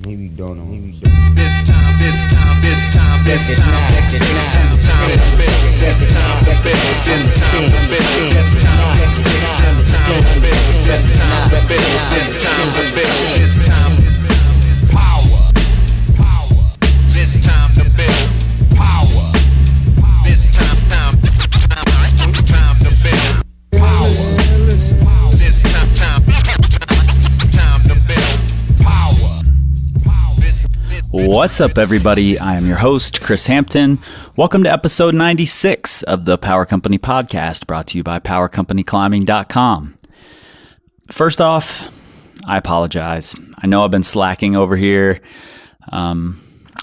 Maybe you don't know. This time to build. This time to build power. This time to build power. This time to build power. This time to build power. What's up, everybody? I am your host, Chris Hampton. Welcome to episode 96 of the Power Company Podcast, brought to you by PowerCompanyClimbing.com. First off, I apologize. I know I've been slacking over here on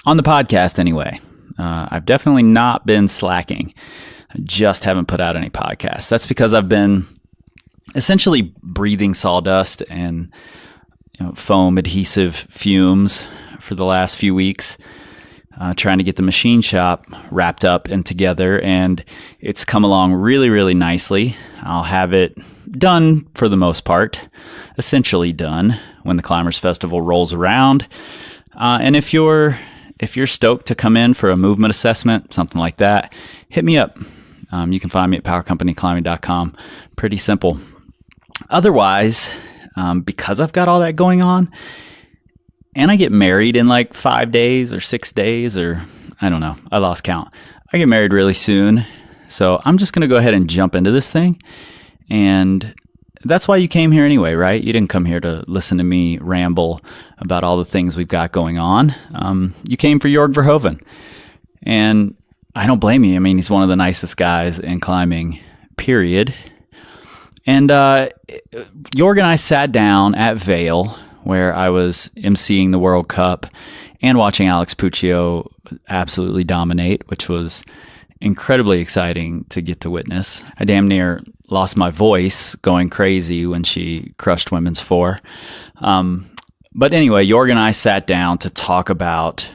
the podcast anyway. I've definitely not been slacking. I just haven't put out any podcasts. That's because I've been essentially breathing sawdust and foam adhesive fumes for the last few weeks, trying to get the machine shop wrapped up and together, and it's come along really, really nicely. I'll have it done for the most part, essentially done when the Climbers Festival rolls around. And if you're stoked to come in for a movement assessment, something like that, hit me up. You can find me at PowerCompanyClimbing.com. Pretty simple. Otherwise, because I've got all that going on, and I get married in like 5 days or 6 days, or I don't know. I lost count. I get married really soon. So I'm just going to go ahead and jump into this thing. And that's why you came here anyway, right? You didn't come here to listen to me ramble about all the things we've got going on. You came for Jorg Verhoeven. And I don't blame you. I mean, he's one of the nicest guys in climbing, period. And Jorg and I sat down at Vail, where I was emceeing the World Cup and watching Alex Puccio absolutely dominate, which was incredibly exciting to get to witness. I damn near lost my voice going crazy when she crushed women's 4. But anyway, Jorg and I sat down to talk about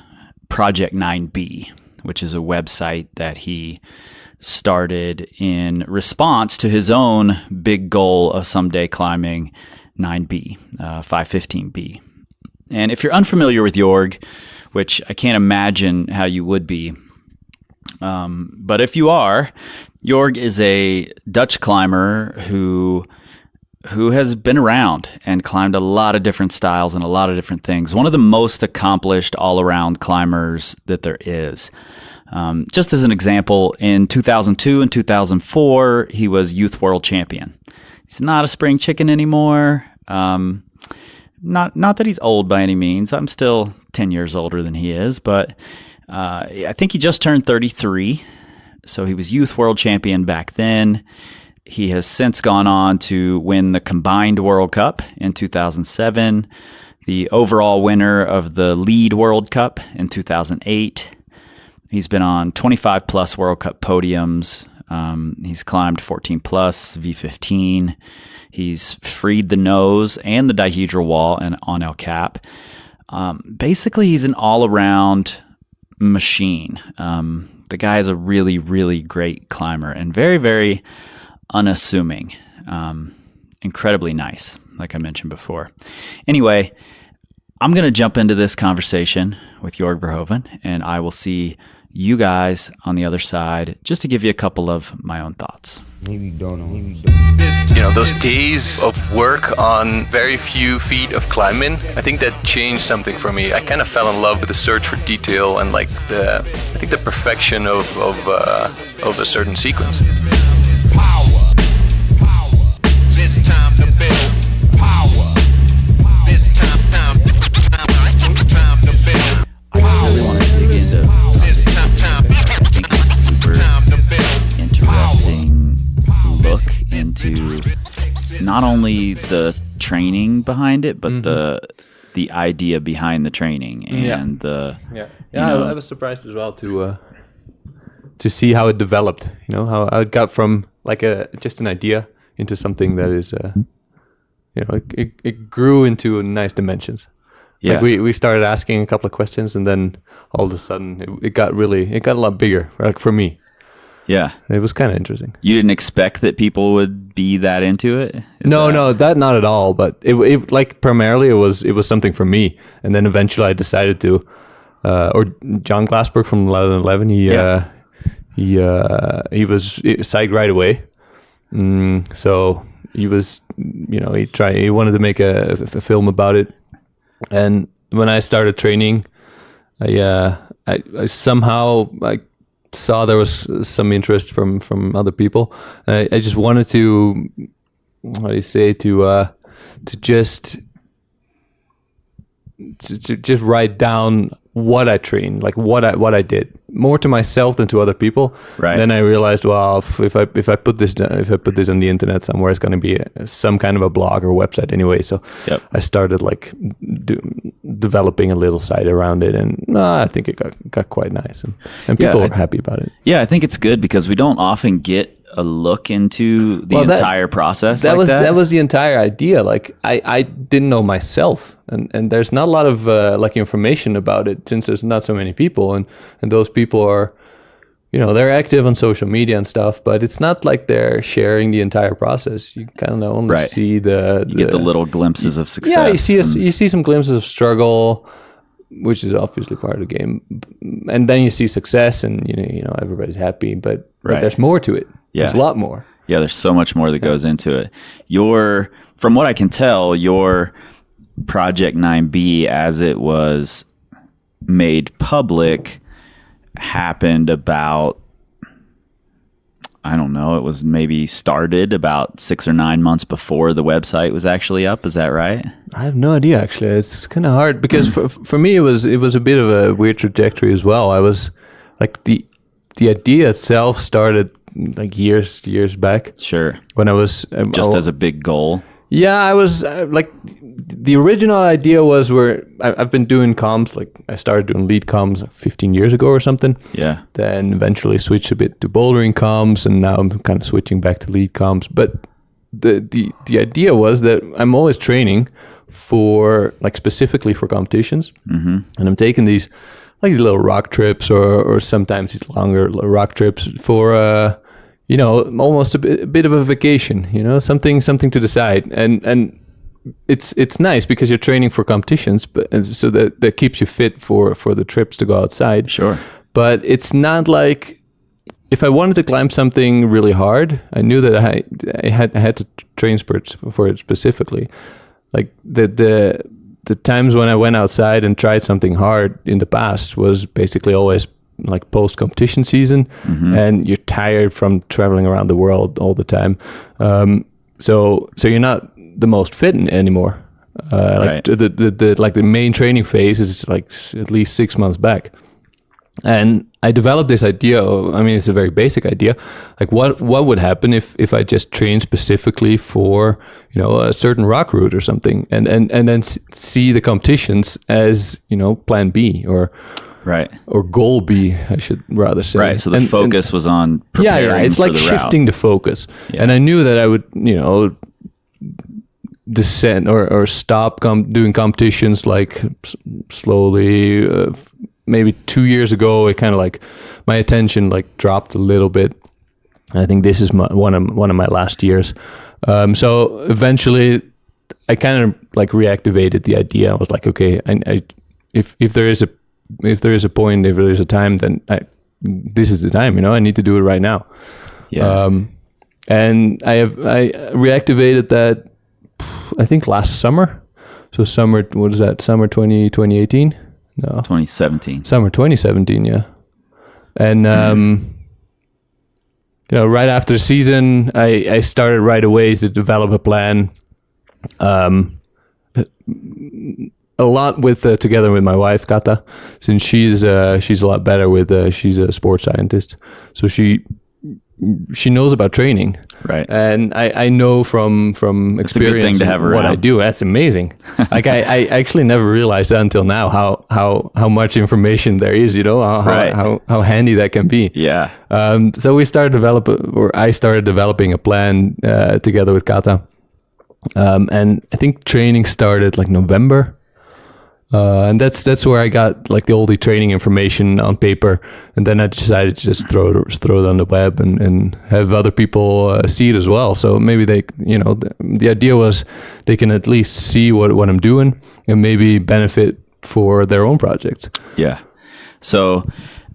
Project 9B, which is a website that he started in response to his own big goal of someday climbing 9B, 515B. And if you're unfamiliar with Jorg, which I can't imagine how you would be, but if you are, Jorg is a Dutch climber who has been around and climbed a lot of different styles and a lot of different things. One of the most accomplished all-around climbers that there is. Just as an example, in 2002 and 2004, he was Youth World Champion. He's not a spring chicken anymore. Not that he's old by any means. I'm still 10 years older than he is, but I think he just turned 33. So he was Youth World Champion back then. He has since gone on to win the Combined World Cup in 2007, the overall winner of the Lead World Cup in 2008. He's been on 25 plus World Cup podiums. He's climbed 14 plus, V15. He's freed the Nose and the Dihedral Wall and on ElCap. Basically, he's an all-around machine. The guy is a really, really great climber and very, very unassuming. Incredibly nice, like I mentioned before. Anyway, I'm going to jump into this conversation with Jorg Verhoeven, and I will see you guys on the other side, just to give you a couple of my own thoughts. Maybe you don't know. Those days of work on very few feet of climbing, I think that changed something for me. I kind of fell in love with the search for detail and like the perfection of a certain sequence. Power. This time to build power. This time to build. I really want to dig into This time super to build. interesting look into not only the training behind it, but the idea behind the training and I was surprised as well to see how it developed. How it got from like just an idea into something that is it grew into nice dimensions. Yeah. Like we started asking a couple of questions, and then all of a sudden it got a lot bigger, like for me. Yeah. It was kind of interesting. You didn't expect that people would be that into it? No, not at all. But it like primarily it was something for me, and then eventually I decided to. Or John Glassberg from LT11, he was psyched right away. So he was, he wanted to make a film about it. And when I started training, I somehow saw there was some interest from other people. And I just wanted to, to just write down what I trained, like what I did, more to myself than to other people. Right. Then I realized, well, if I put this on the internet somewhere, it's going to be some kind of a blog or website anyway. So I started developing a little site around it, and I think it got quite nice, and people were happy about it. Yeah, I think it's good because we don't often get a look into the entire process. That was the entire idea. Like I didn't know myself, and there's not a lot of information about it since there's not so many people, and those people are, they're active on social media and stuff, but it's not like they're sharing the entire process. You kind of only see you get the little glimpses of success. Yeah, you see some glimpses of struggle, which is obviously part of the game, and then you see success, and everybody's happy, but there's more to it. Yeah. There's a lot more. Yeah, there's so much more that goes into it. From what I can tell, your Project 9B, as it was made public, happened about, I don't know, it was maybe started about 6 or 9 months before the website was actually up. Is that right? I have no idea, actually. It's kind of hard because for me, it was a bit of a weird trajectory as well. I was like the idea itself started like years back. Sure. When I was just as a big goal. Yeah, I was the original idea was where I've been doing comms. Like I started doing lead comms 15 years ago or something. Yeah. Then eventually switched a bit to bouldering comms, and now I'm kind of switching back to lead comms. But the idea was that I'm always training for specifically for competitions, and I'm taking these little rock trips or sometimes these longer rock trips for almost a bit of a vacation, something to decide, and it's nice because you're training for competitions, but so that keeps you fit for the trips to go outside. Sure. But it's not like if I wanted to climb something really hard, I knew that I had to train for it specifically. Like the times when I went outside and tried something hard in the past was basically always like post competition season, and you're tired from traveling around the world all the time. So you're not the most fit anymore. Right. The main training phase is like at least 6 months back. And I developed this idea. It's a very basic idea. Like what would happen if I just train specifically for a certain rock route or something, and then see the competitions as plan B or goal B, I should rather say. Right. So the focus was on preparing it's for like the shifting route. the focus. Yeah. And I knew that I would descend or stop doing competitions like slowly. Maybe 2 years ago, it kind of my attention dropped a little bit. I think this is one of my last years. So eventually, I kind of reactivated the idea. I was like, okay, if there is a point, if there is a time, then this is the time. I need to do it right now. Yeah. And I reactivated that. I think last summer. So summer, what is that? Summer 2018. No. 2017. Summer 2017, yeah. And, right after the season, I started right away to develop a plan. A lot together with my wife, Kata, since she's a lot better she's a sports scientist. So she knows about training. Right. And I know from experience it's a good thing to have what around. I do. That's amazing. I actually never realized that until now how much information there is, how handy that can be. Yeah. So I started developing a plan together with Kata. And I think training started November And that's where I got like the oldie training information on paper, and then I decided to just throw it on the web and have other people see it as well. So maybe they, the idea was they can at least see what I'm doing and maybe benefit for their own projects. Yeah. So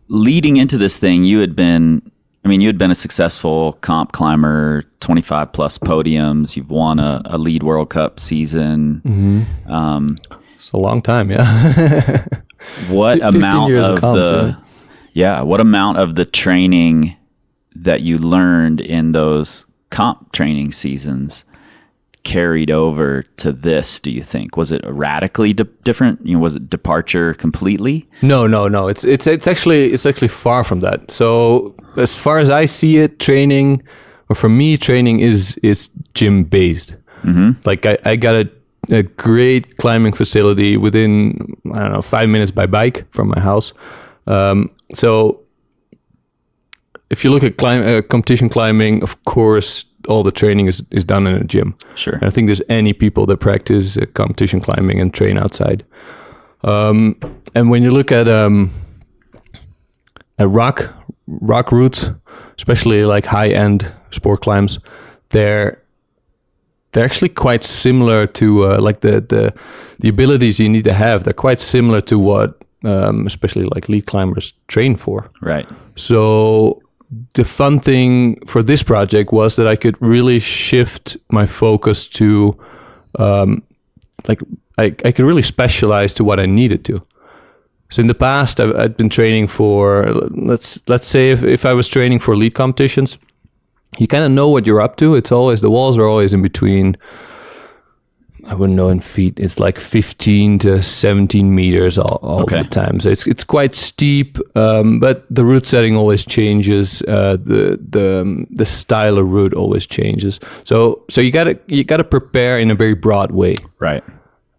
leading into this thing, you had been a successful comp climber, 25 plus podiums. You've won a lead World Cup season. Mm-hmm. It's a long time, yeah. What 15 amount years of comps, what amount of the training that you learned in those comp training seasons carried over to this, do you think? Was it radically different? Was it departure completely? No. It's actually far from that. So as far as I see it, training, or for me, training is gym based. Mm-hmm. Like I got a great climbing facility within, 5 minutes by bike from my house. So if you look at competition climbing, of course, all the training is done in a gym. Sure. And I think there's any people that practice competition climbing and train outside. And when you look at rock routes, especially like high-end sport climbs, they're actually quite similar to like the abilities you need to have. They're quite similar to what especially like lead climbers train for. Right. So the fun thing for this project was that I could really shift my focus to like I could really specialize to what I needed to. So in the past, I'd been training for, let's say if I was training for lead competitions, you kind of know what you're up to. It's always, the walls are always in between, I wouldn't know in feet, it's like 15 to 17 meters all the time. So it's quite steep, but the route setting always changes. The style of route always changes. So you gotta prepare in a very broad way. Right.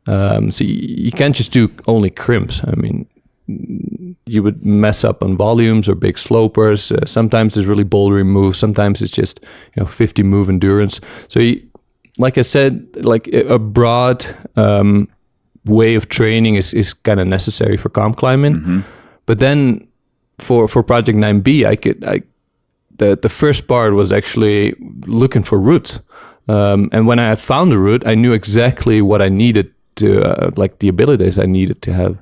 So you can't just do only crimps. I mean, you would mess up on volumes or big slopers. Sometimes there's really bouldering moves. Sometimes it's just 50 move endurance. So like I said, like a broad way of training is kind of necessary for comp climbing. Mm-hmm. But then for Project 9B, the first part was actually looking for routes. And when I had found a route, I knew exactly what I needed to, like the abilities I needed to have.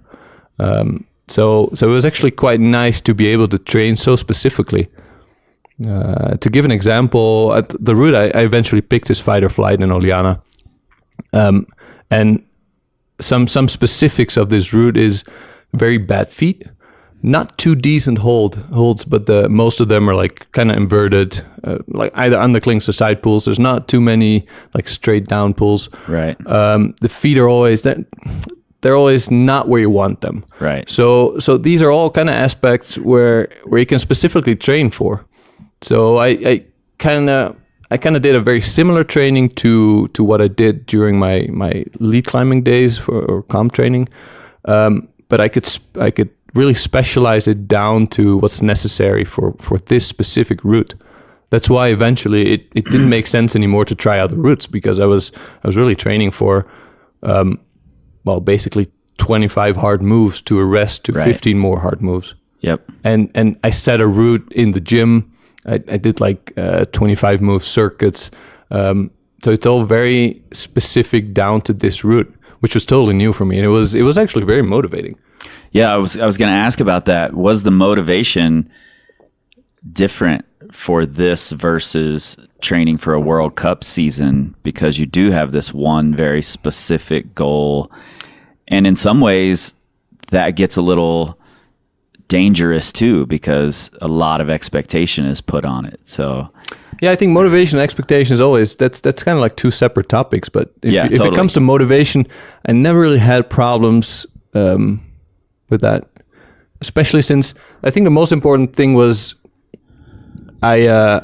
So it was actually quite nice to be able to train so specifically. To give an example, the route I eventually picked is Fight or Flight in Oliana. And some specifics of this route is very bad feet, not too decent holds, but most of them are like kind of inverted, like either underclings or side pulls. There's not too many like straight down pulls. Right. The feet are always they're always not where you want them. Right. So these are all kind of aspects where you can specifically train for. So I kind of did a very similar training to what I did during my lead climbing days or comp training, but I could really specialize it down to what's necessary for this specific route. That's why eventually it didn't make sense anymore to try other routes, because I was really training for basically 25 hard moves to a rest to 15 more hard moves. Yep. And I set a route in the gym. I did like 25 move circuits. So it's all very specific down to this route, which was totally new for me. And it was actually very motivating. Yeah, I was going to ask about that. Was the motivation different for this versus training for a World Cup season? Because you do have this one very specific goal. And in some ways, that gets a little dangerous too, because a lot of expectation is put on it. So yeah, I think motivation and expectation is always, that's kind of like two separate topics. But if it comes to motivation, I never really had problems with that, especially since I think the most important thing was I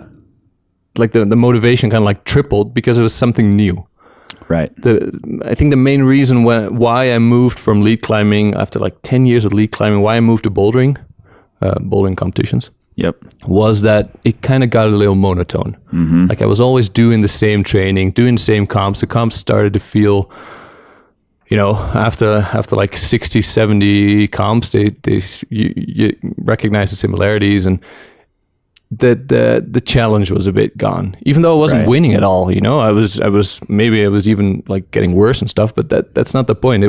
like the motivation kind of like tripled because it was something new. Right. I think the main reason why I moved from lead climbing after like 10 years of lead climbing, why I moved to bouldering competitions. Yep. Was that it kind of got a little monotone. Mm-hmm. Like I was always doing the same training, doing the same comps. The comps started to feel, after like 60, 70 comps, you recognize the similarities, and the challenge was a bit gone. Even though I wasn't winning at all, I was maybe I was even like getting worse and stuff, but that's not the point.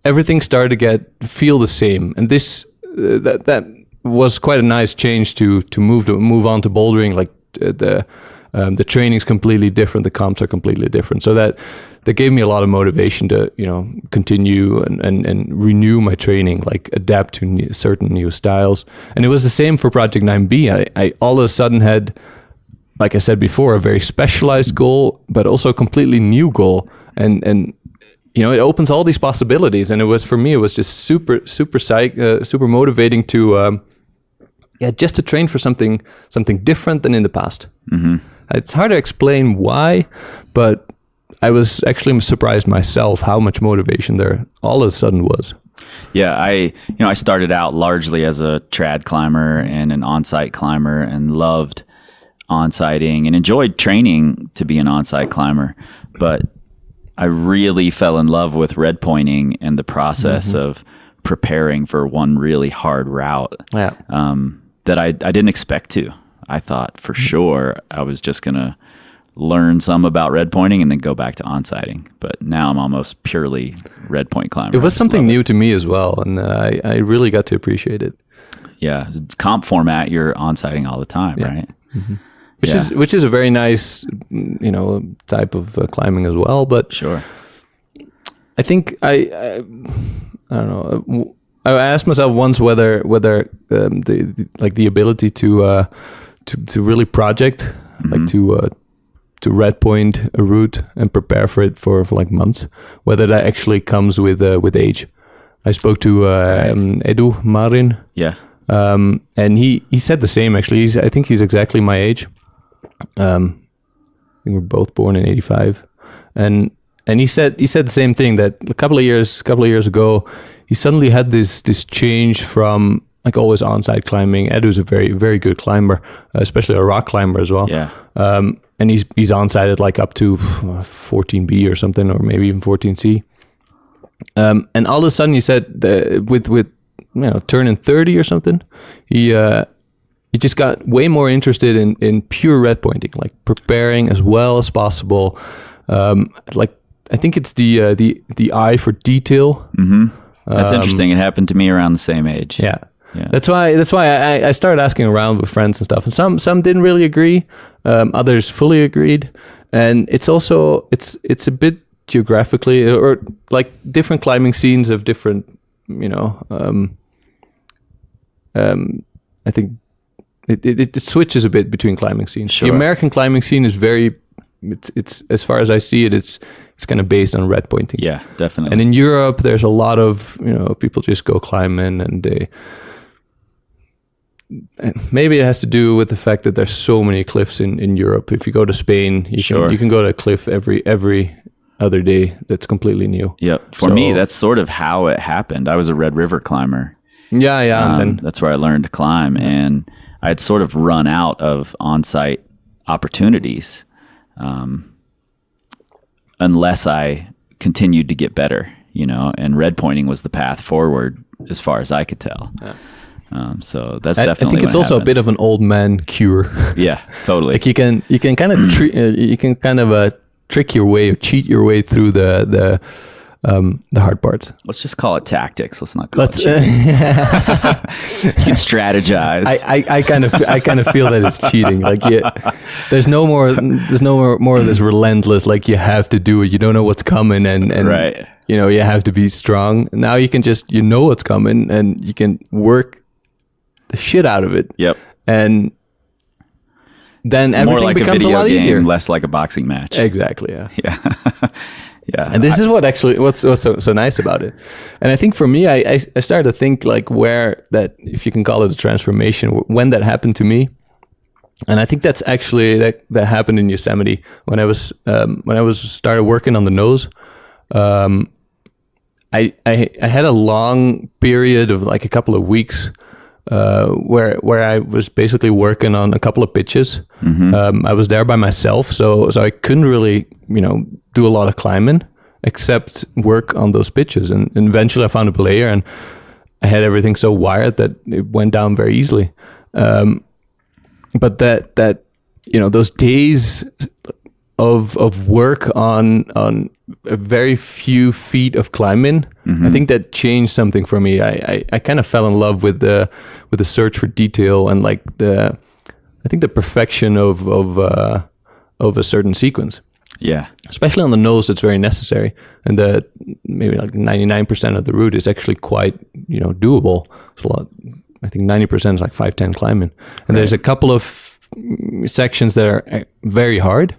Everything started to feel the same, and that was quite a nice change to move on to bouldering. Like the training's completely different, the comps are completely different. So that gave me a lot of motivation to continue and renew my training, like adapt to certain new styles. And it was the same for Project 9B. I all of a sudden had, like I said before, a very specialized goal, but also a completely new goal, and it opens all these possibilities. And it was, for me, it was just super motivating to just to train for something different than in the past. Mm-hmm. It's hard to explain why, but I was actually surprised myself how much motivation there all of a sudden was. Yeah, I started out largely as a trad climber and an on-site climber, and loved on-siting and enjoyed training to be an on-site climber, but I really fell in love with red pointing and the process of preparing for one really hard route that I didn't expect to. I thought for sure I was just going to learn some about red pointing and then go back to on-siting. But now I'm almost purely red point climber. It was something new to me as well, and I really got to appreciate it. Yeah, comp format, you're on-siting all the time, right? Mm-hmm. Which is a very nice, type of climbing as well. But sure, I think I don't know. I asked myself once whether the ability to really project, like to red point a route and prepare for it for like months, whether that actually comes with age. I spoke to Edu Marin. Yeah. And he said the same actually. I think he's exactly my age. I think we're both born in '85, and he said the same thing, that a couple of years ago he suddenly had this change from like always on-site climbing. Edu's a very, very good climber, especially a rock climber as well. Yeah. And he's on-sited like up to 14B or something, or maybe even 14C. And all of a sudden he said with turning 30 or something, he just got way more interested in pure red pointing, like preparing as well as possible. Like I think it's the eye for detail. Mm-hmm. That's interesting. It happened to me around the same age. Yeah. That's why I started asking around with friends and stuff, and some didn't really agree. Others fully agreed, and it's also it's a bit geographically, or like different climbing scenes of different, I think it switches a bit between climbing scenes. Sure. The American climbing scene is it's as far as I see it, it's kind of based on red pointing. Yeah, definitely. And in Europe, there's a lot of people just go climbing, and maybe it has to do with the fact that there's so many cliffs in Europe. If you go to Spain, you can go to a cliff every other day that's completely new. Yep. For me, that's sort of how it happened. I was a Red River climber. Yeah. And then that's where I learned to climb, and I had sort of run out of on-site opportunities, unless I continued to get better, and red pointing was the path forward as far as I could tell. Yeah. So that's definitely. I think it's also a bit of an old man cure. Yeah, totally. Like you can kind of trick your way or cheat your way through the hard parts. Let's just call it tactics. Let's not call it cheating. You can strategize. I kind of feel that it's cheating. Like there's no more of this relentless, like you have to do it. You don't know what's coming, and right. You have to be strong. Now you can just what's coming, and you can work the shit out of it. Yep. And then everything more like becomes a video lot game, easier. Less like a boxing match. Exactly. Yeah. Yeah. Yeah. And this is what's so nice about it. And I think for me, I started to think like where that, if you can call it a transformation, when that happened to me. And I think that's actually that happened in Yosemite when I was started working on the nose. I had a long period of like a couple of weeks where I was basically working on a couple of pitches. Mm-hmm. I was there by myself, so I couldn't really do a lot of climbing, except work on those pitches. And eventually I found a layer, and I had everything so wired that it went down very easily. But that those days of work on a very few feet of climbing, I think that changed something for me. I kind of fell in love with the search for detail and like the perfection of a certain sequence. Yeah. Especially on the nose, it's very necessary, and maybe like 99% of the route is actually quite doable. It's a lot. I think 90% is like 5-10 climbing, and there's a couple of sections that are very hard.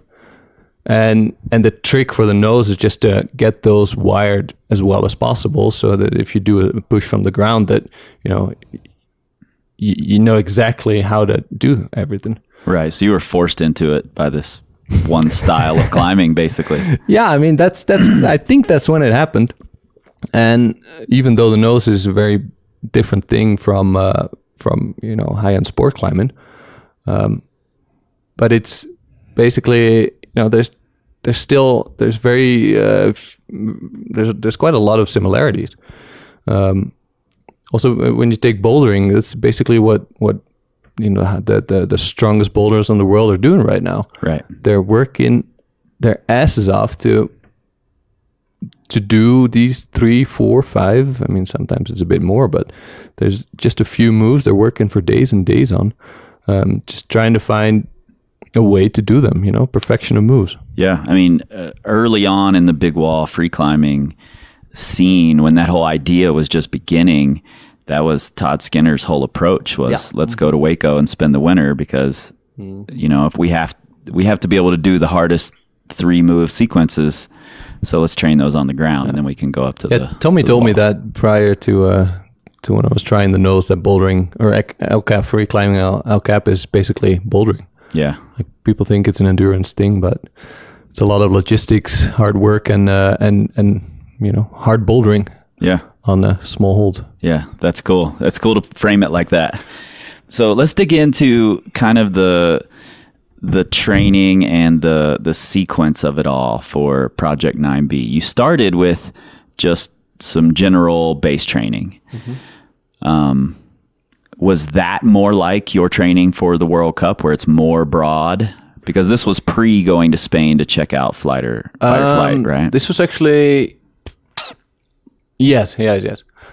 And the trick for the nose is just to get those wired as well as possible, so that if you do a push from the ground, that you know exactly how to do everything. Right. So you were forced into it by this one style of climbing, basically. Yeah, I mean that's I think that's when it happened. And even though the nose is a very different thing from high-end sport climbing, but it's basically there's quite a lot of similarities. Also, when you take bouldering, that's basically what the strongest boulders in the world are doing right now. Right. They're working their asses off to do these 3, 4, 5. I mean, sometimes it's a bit more, but there's just a few moves they're working for days and days on, just trying to find a way to do them, perfection of moves. Yeah. I mean, early on in the big wall free climbing scene, when that whole idea was just beginning, that was Todd Skinner's whole approach was let's go to Waco and spend the winter, because if we have to be able to do the hardest 3 move sequences, so let's train those on the ground, and then we can go up to the Tommy told me that prior to when I was trying the nose, that bouldering or ElCap free climbing, ElCap is basically bouldering. Yeah. Like, people think it's an endurance thing, but it's a lot of logistics, hard work, and hard bouldering. Yeah. On the small holds. Yeah, that's cool. That's cool to frame it like that. So let's dig into kind of the training and the sequence of it all for Project 9B. You started with just some general base training. Was that more like your training for the World Cup, where it's more broad? Because this was pre going to Spain to check out fight or flight, right? This was actually... Yes.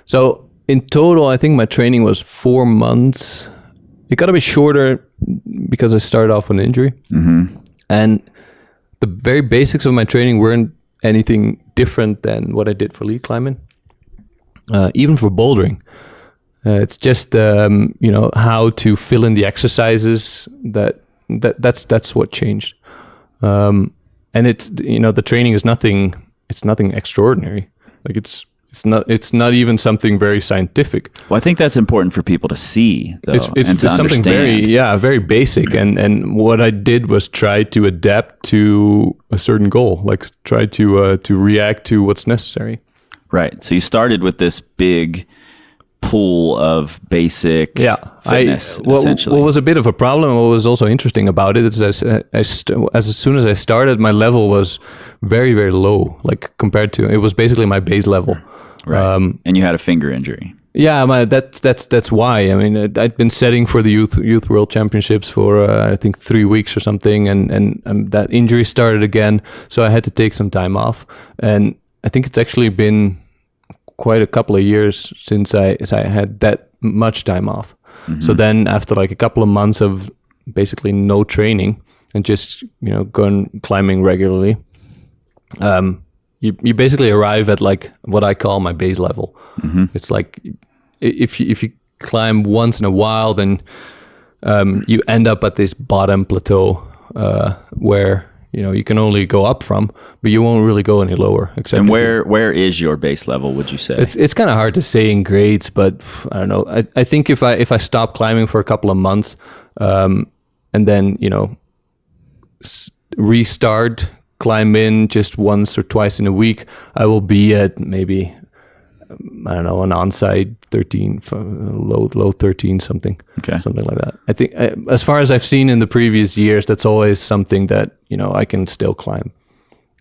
So in total, I think my training was 4 months. It got a bit shorter because I started off with an injury. And the very basics of my training weren't anything different than what I did for lead climbing. Even for bouldering. It's just, how to fill in the exercises. That's what changed. And it's, the training is nothing extraordinary. Like it's not even something very scientific. Well, I think that's important for people to see, though, it's something understand. very basic. And what I did was try to adapt to a certain goal, like try to react to what's necessary. Right. So you started with this big pool of basic fitness, essentially. What was a bit of a problem, what was also interesting about it, is as soon as I started, my level was very, very low, like compared to, it was basically my base level. Right. And you had a finger injury. Yeah, that's why. I mean, I'd been setting for the youth world championships for I think 3 weeks or something, and that injury started again, so I had to take some time off. And I think it's actually been quite a couple of years since I had that much time off. So then after like a couple of months of basically no training and just going climbing regularly, you basically arrive at like what I call my base level. It's like if you climb once in a while, then you end up at this bottom plateau where you can only go up from, but you won't really go any lower. And where is your base level, would you say? It's kind of hard to say in grades, but I don't know. I think if I stop climbing for a couple of months, and then restart, climb in just once or twice in a week, I will be at maybe, I don't know, an onside 13, low 13 something. Okay. Something like that. I think as far as I've seen in the previous years, that's always something that, I can still climb.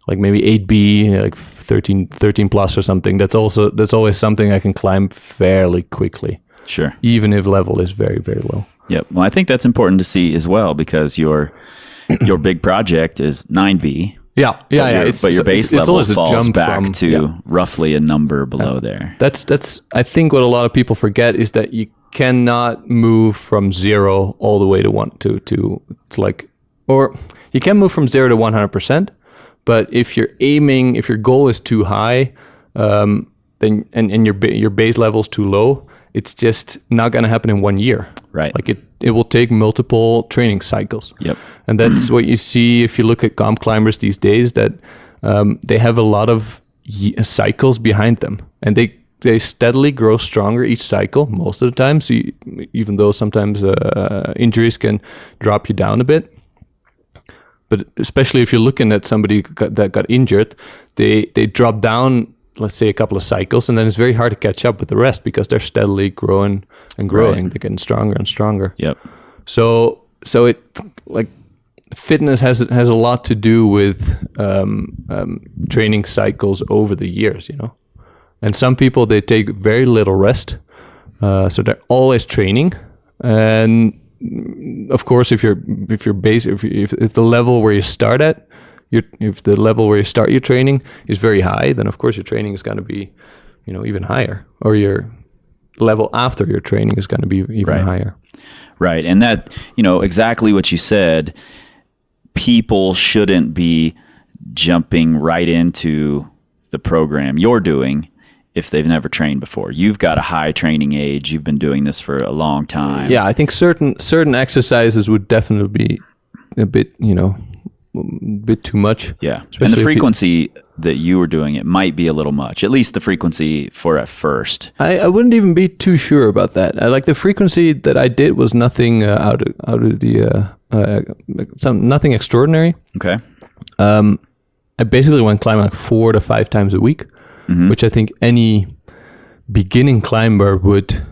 like maybe 8B, like 13 plus or something. That's always something I can climb fairly quickly, Sure. even if level is very, very low. Yep. Well, I think that's important to see as well, because your big project is 9B. Yeah. But your base level always a falls jump back to yeah. roughly a number below there. That's I think what a lot of people forget is that you cannot move from 0 all the way to 1 to like, or you can move from 0 to 100%, but if your goal is too high, then and your base level is too low, it's just not going to happen in 1 year. Right. Like it will take multiple training cycles. Yep. And that's what you see if you look at comp climbers these days, that they have a lot of cycles behind them, and they steadily grow stronger each cycle most of the time. So even though sometimes injuries can drop you down a bit, but especially if you're looking at somebody that got injured, they drop down, let's say, a couple of cycles, and then it's very hard to catch up with the rest because they're steadily growing and growing. Right. They're getting stronger and stronger. Yep. So it, like, fitness has a lot to do with training cycles over the years, And some people, they take very little rest, so they're always training. And of course, if the level where you start at, if the level where you start your training is very high, then of course your training is going to be, even higher, or your level after your training is going to be even Right. higher. Right. And that, exactly what you said, people shouldn't be jumping right into the program you're doing if they've never trained before. You've got a high training age. You've been doing this for a long time. Yeah, I think certain exercises would definitely be a bit, bit too much. Yeah. Especially And the if frequency that you were doing it might be a little much, at least the frequency for at first. I wouldn't even be too sure about that. I like the frequency that I did was nothing out of the nothing extraordinary. Okay. I basically went climbing like 4 to 5 times a week, which I think any beginning climber would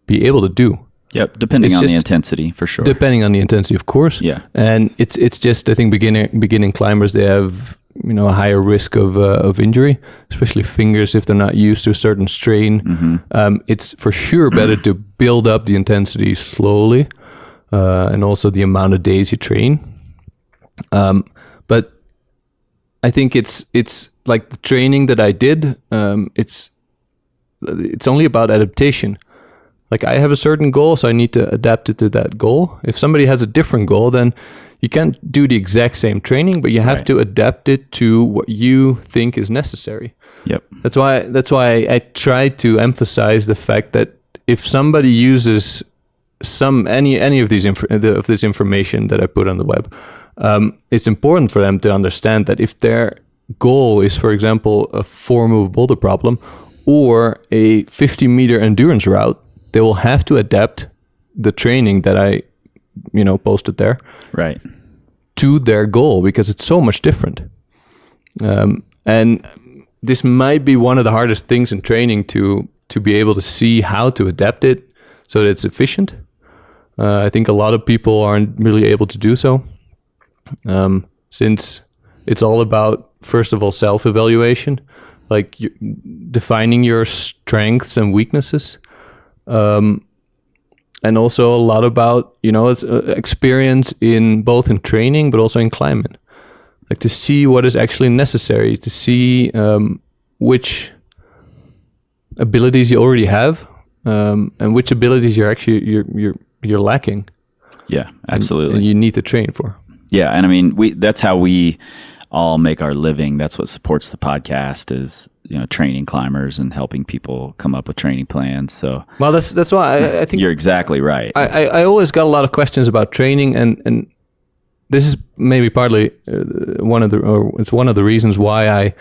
be able to do. Yep. Depending It's on the just- intensity, for sure. Depending on the intensity, of course. Yeah. And it's just, I think beginning climbers, they have a higher risk of injury, especially fingers if they're not used to a certain strain. It's for sure better to build up the intensity slowly, and also the amount of days you train. But I think it's like the training that I did. It's only about adaptation. Like, I have a certain goal, so I need to adapt it to that goal. If somebody has a different goal, then you can't do the exact same training, but you have Right. to adapt it to what you think is necessary. Yep. That's why I try to emphasize the fact that if somebody uses any of this information that I put on the web, it's important for them to understand that if their goal is, for example, a 4-move boulder problem or a 50-meter endurance route, they will have to adapt the training that I, posted there Right. to their goal, because it's so much different. And this might be one of the hardest things in training to be able to see how to adapt it so that it's efficient. I think a lot of people aren't really able to do so, since it's all about, first of all, self-evaluation, like defining your strengths and weaknesses. And also a lot about, it's experience in both in training, but also in climbing. Like, to see what is actually necessary, to see which abilities you already have, and which abilities you're lacking. Yeah, absolutely. And you need to train for. Yeah, and I mean, that's how we all make our living. That's what supports the podcast, is training climbers and helping people come up with training plans. So, well, that's why I think you're exactly right. I always got a lot of questions about training, and this is maybe partly one of the reasons why I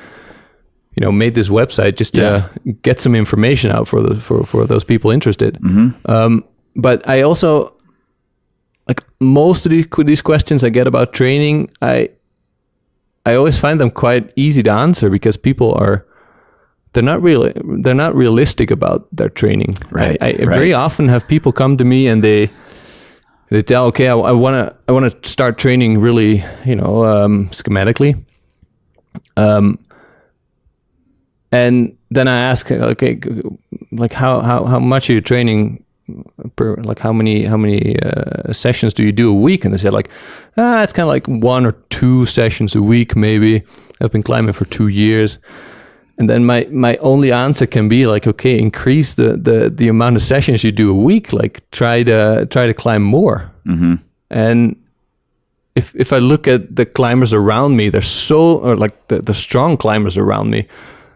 made this website, just to get some information out for those people interested. But I also, like, most of these questions I get about training, I always find them quite easy to answer, because people they're not realistic about their training. Right. I very often have people come to me and they tell, okay, I want to start training really, schematically, And then I ask, okay, like how much are you training per, like how many sessions do you do a week? And they said like, it's kind of like 1 or 2 sessions a week maybe. I've been climbing for 2 years. And then my only answer can be like, okay, increase the amount of sessions you do a week. Like try to climb more. Mm-hmm. And if I look at the climbers around me, they're the strong climbers around me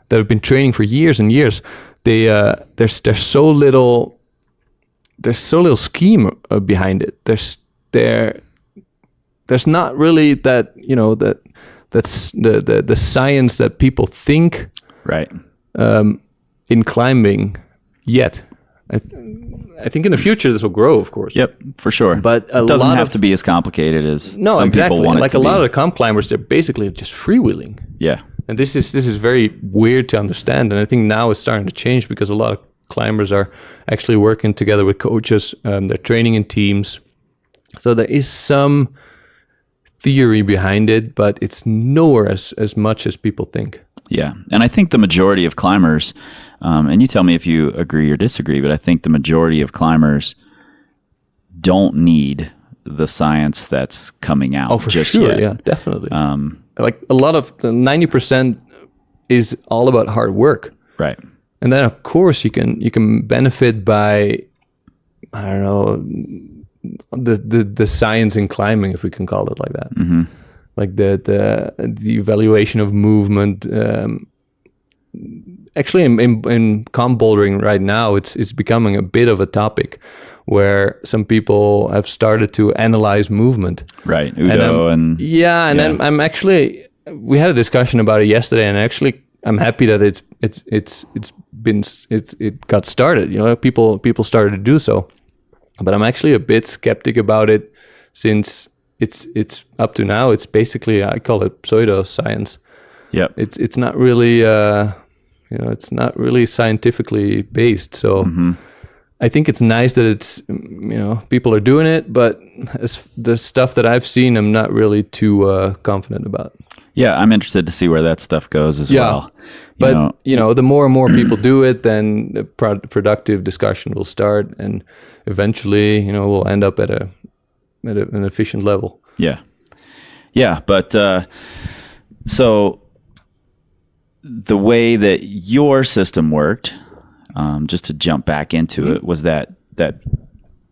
that have been training for years and years. There's so little scheme behind it. There's not really that, that's the science that people think. Right. In climbing yet. I think in the future this will grow, of course. Yep, for sure. But it doesn't have to be as complicated as some people want it to be. Like a lot of the comp climbers, they're basically just freewheeling. Yeah. And this is very weird to understand. And I think now it's starting to change because a lot of climbers are actually working together with coaches. They're training in teams. So there is some theory behind it, but it's nowhere as much as people think. Yeah. And I think the majority of climbers, and you tell me if you agree or disagree, but I think the majority of climbers don't need the science that's coming out. Oh, for just sure. yet. Yeah, definitely. Like a lot of 90% is all about hard work. Right. And then of course you can benefit by, I don't know, the science in climbing, if we can call it like that. Mm-hmm. Like the evaluation of movement. Actually, in comp bouldering right now, it's becoming a bit of a topic where some people have started to analyze movement. Right, Udo and I'm actually, we had a discussion about it yesterday, and actually I'm happy that it got started. People started to do so, but I'm actually a bit skeptic about it since. It's up to now. It's basically, I call it pseudoscience. Yep. It's not really it's not really scientifically based. So I think it's nice that it's people are doing it, but as the stuff that I've seen, I'm not really too confident about. Yeah, I'm interested to see where that stuff goes as well. But the more and more people do it, then the productive discussion will start, and eventually, we'll end up at an efficient level. Yeah, but so the way that your system worked, just to jump back into it, was that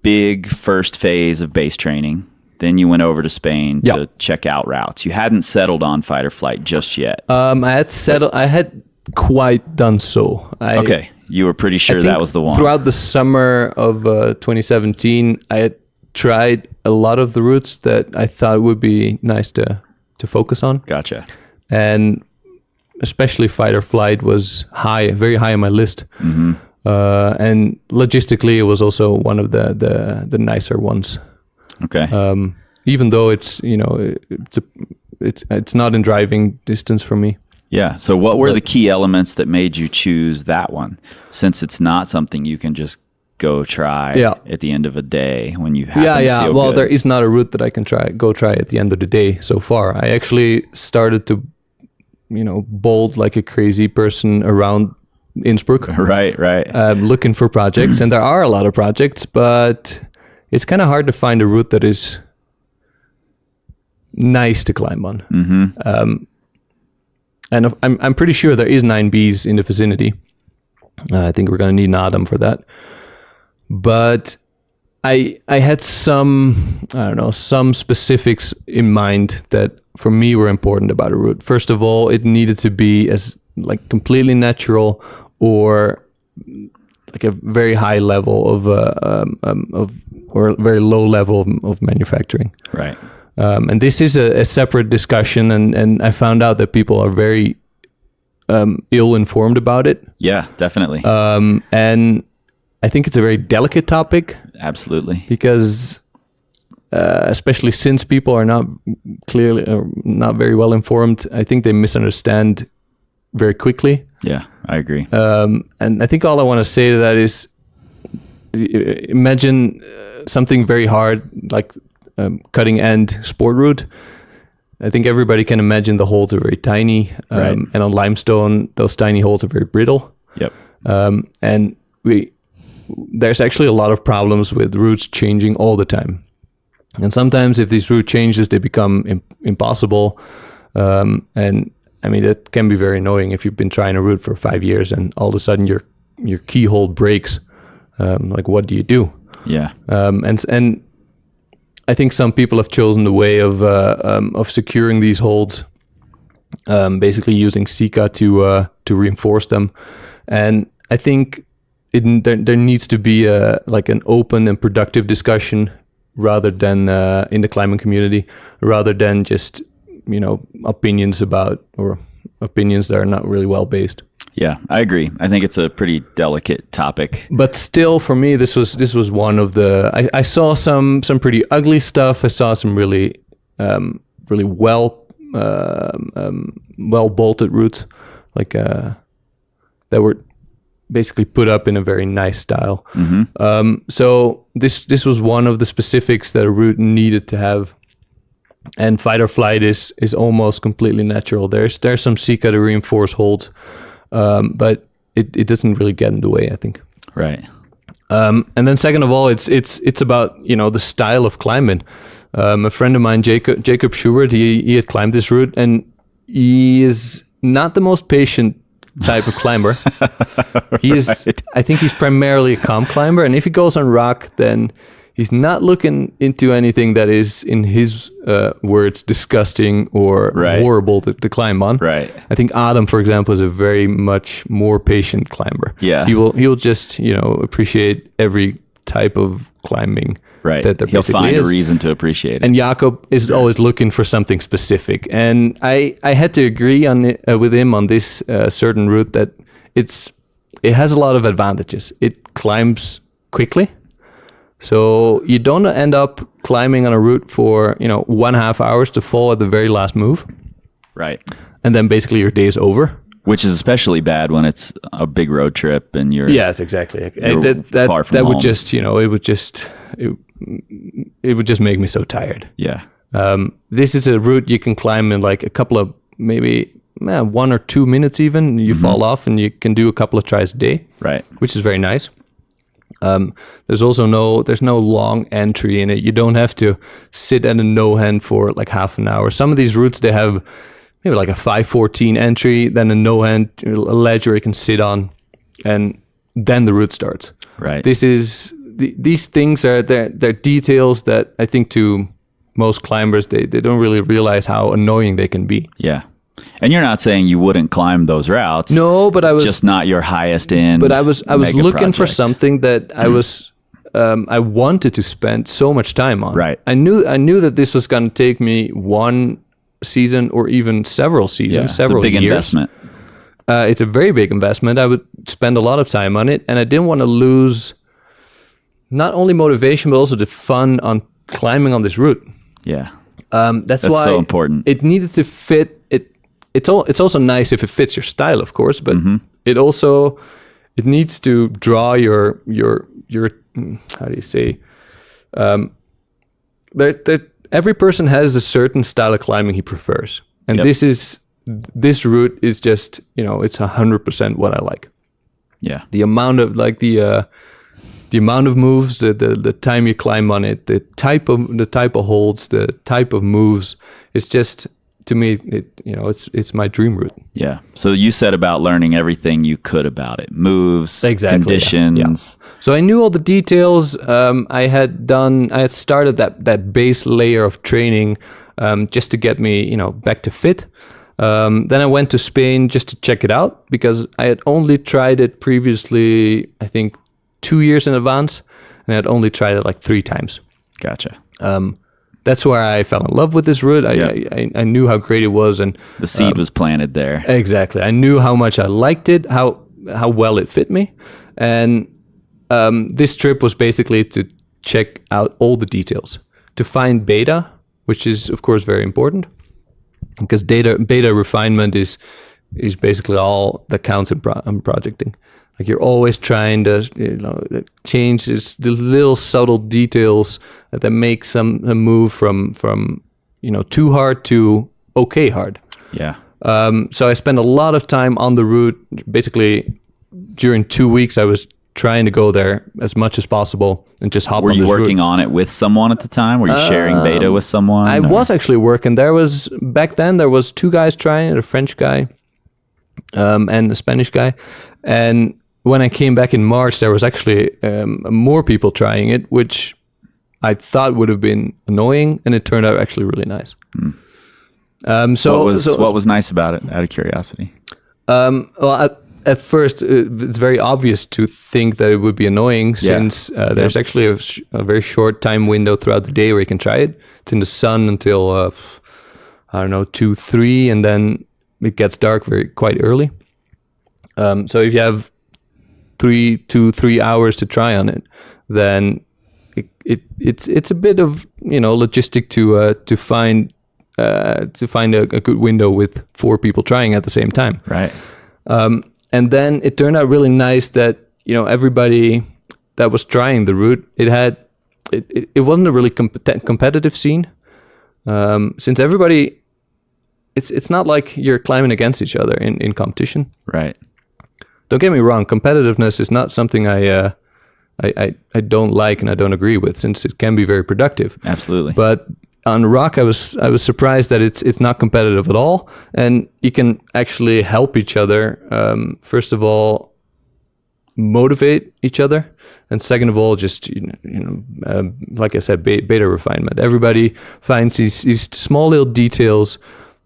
big first phase of base training. Then you went over to Spain to check out routes. You hadn't settled on fight or flight just yet. I had quite done so. Okay, you were pretty sure that was the one. Throughout the summer of 2017, I had tried a lot of the routes that I thought would be nice to focus on. Gotcha. And especially fight or flight was very high on my list. Mm-hmm. And logistically, it was also one of the nicer ones. Okay. Even though it's not in driving distance for me. Yeah. So what were the key elements that made you choose that one? Since it's not something you can just go try at the end of a day when you happen to feel well, good. there is not a route that I can go try at the end of the day so far. I actually started to, bold like a crazy person around Innsbruck. Right. Looking for projects, and there are a lot of projects, but it's kind of hard to find a route that is nice to climb on. Mm-hmm. And I'm pretty sure there is 9Bs in the vicinity. I think we're going to need an Adam for that. But I had some specifics in mind that for me were important about a route. First of all, it needed to be as like completely natural or like a very high level of or a very low level of manufacturing. Right. And this is a separate discussion, and I found out that people are very ill-informed about it. Yeah, definitely. And I think it's a very delicate topic. Absolutely. Because especially since people are not very well informed, I think they misunderstand very quickly. Yeah, I agree. And I think all I want to say to that is, imagine something very hard like cutting end sport route. I think everybody can imagine the holes are very tiny, Right. and on limestone, those tiny holes are very brittle. Yep. And there's actually a lot of problems with routes changing all the time. And sometimes if these route changes, they become impossible. And I mean, that can be very annoying if you've been trying a route for 5 years and all of a sudden your keyhole breaks. Like, what do you do? Yeah. And I think some people have chosen the way of securing these holes, basically using Sika to reinforce them. And I think there needs to be an open and productive discussion rather than in the climbing community, rather than just opinions that are not really well based. Yeah, I agree. I think it's a pretty delicate topic. But still, for me, this was one of the. I saw some pretty ugly stuff. I saw some really well bolted routes, like that were basically put up in a very nice style. Mm-hmm. So this was one of the specifics that a route needed to have. And fight or flight is almost completely natural. There's some Sika to reinforce holds, but it doesn't really get in the way, I think. Right. And then second of all, it's about the style of climbing. A friend of mine, Jacob Schubert, he had climbed this route, and he is not the most patient type of climber. Right. I think he's primarily a calm climber, and if he goes on rock, then he's not looking into anything that is, in his words, disgusting or Right. horrible to climb on. Right. I think Adam, for example, is a very much more patient climber. Yeah. He'll just appreciate every type of climbing. Right. That there He'll basically find is. a reason to appreciate it. And Jakob is always looking for something specific. And I had to agree with him on this certain route that it has a lot of advantages. It climbs quickly. So you don't end up climbing on a route for 1.5 hours to fall at the very last move. Right. And then basically your day is over. Which is especially bad when it's a big road trip and you're Yes, exactly. You're far from that home. would just it would just make me so tired. Yeah. This is a route you can climb in like a couple of maybe 1 or 2 minutes even. You fall off and you can do a couple of tries a day. Right. Which is very nice. There's also no long entry in it. You don't have to sit at a no hand for like half an hour. Some of these routes, they have maybe like a 5:14 entry, then a no hand, a ledge where you can sit on, and then the route starts. Right. These things are they're details that I think to most climbers they don't really realize how annoying they can be. Yeah. And you're not saying you wouldn't climb those routes. No, but I was just not your highest end. But I was mega looking for project. something that I wanted to spend so much time on. Right. I knew that this was going to take me one season or even several seasons, Yeah, several it's a big years. investment. It's a very big investment. I would spend a lot of time on it, and I didn't want to lose not only motivation but also the fun on climbing on this route. Yeah. That's why so important. It needed to fit. It's also nice if it fits your style, of course, but it needs to draw your how do you say? Every person has a certain style of climbing he prefers, and Yep. this route is just it's 100% what I like. Yeah. The amount of the amount of moves, the time you climb on it, the type of holds, the type of moves, it's just, to me, it's my dream route. Yeah. So you said about learning everything you could about it. Moves, Exactly, conditions. yeah. So I knew all the details. I had started that base layer of training just to get me, back to fit. Then I went to Spain just to check it out because I had only tried it previously, I think 2 years in advance, and I had only tried it like 3 times. Gotcha. That's where I fell in love with this route. I knew how great it was, and The seed was planted there. exactly, I knew how much I liked it, how well it fit me, and this trip was basically to check out all the details, to find beta, which is of course very important, because beta refinement is basically all that counts in projecting. Like you're always trying to change the little subtle details that make some move from too hard to okay hard. Yeah. So I spent a lot of time on the route. Basically, during 2 weeks, I was trying to go there as much as possible and just hop Were on you this working route. on it with someone at the time? Were you sharing beta with someone? I or- was actually working. Back then, there was 2 guys trying it, a French guy and a Spanish guy. And when I came back in March, there was actually more people trying it, which I thought would have been annoying, and it turned out actually really nice. What was nice about it, out of curiosity? Well, at first, it's very obvious to think that it would be annoying since there's actually a very short time window throughout the day where you can try it. It's in the sun until, 2, 3, and then it gets dark quite early. So if you have 3 hours to try on it, then it's a bit of logistic to find a good window with 4 people trying at the same time. Right. And then it turned out really nice that everybody that was trying the route, it wasn't a really competitive scene, since everybody, it's not like you're climbing against each other in competition. Right. Don't get me wrong, competitiveness is not something I don't like and I don't agree with, since it can be very productive. Absolutely. But on rock, I was surprised that it's not competitive at all, and you can actually help each other. First of all, motivate each other, and second of all, just like I said, beta refinement. Everybody finds these small little details.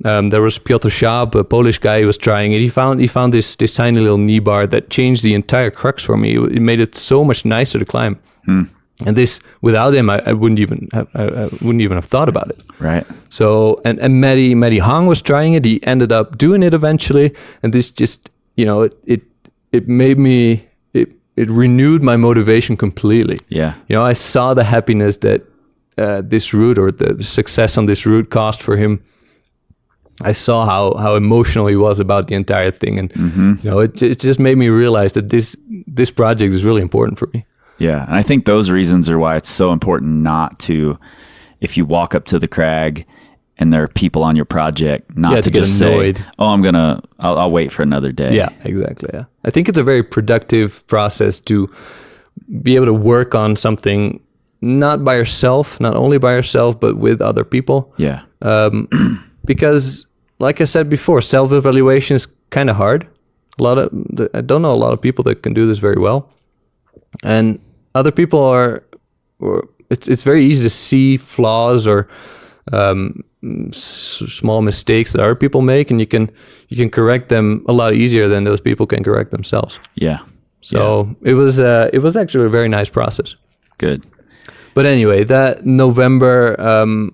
There was Piotr Schaap, a Polish guy who was trying it. He found this tiny little knee bar that changed the entire crux for me. It made it so much nicer to climb. And this, without him, I wouldn't even have thought about it. Right. So, and Mehdi Hong was trying it. He ended up doing it eventually, and this just, it made me, it renewed my motivation completely. Yeah. I saw the happiness that this route, or the success on this route, cost for him. I saw how emotional he was about the entire thing, and it just made me realize that this project is really important for me. Yeah, and I think those reasons are why it's so important not to, if you walk up to the crag and there are people on your project, not to get just annoyed. say, "Oh, I'll wait for another day." Yeah, exactly. Yeah, I think it's a very productive process to be able to work on something not only by yourself, but with other people. Yeah. Because, like I said before, self-evaluation is kind of hard. I don't know a lot of people that can do this very well, and other people it's very easy to see flaws or small mistakes that other people make, and you can correct them a lot easier than those people can correct themselves. Yeah. So it was actually a very nice process. Good. But anyway, that November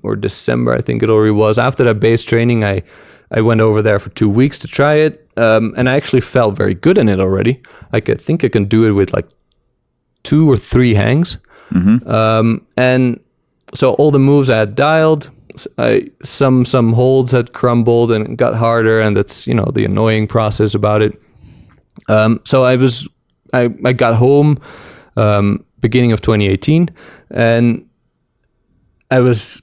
or December, I think it already was, after that base training, I went over there for 2 weeks to try it, and I actually felt very good in it already. I think I can do it with like 2 or 3 hangs. And so all the moves I had dialed, some holds had crumbled and got harder, and that's the annoying process about it. So I got home beginning of 2018, and I was,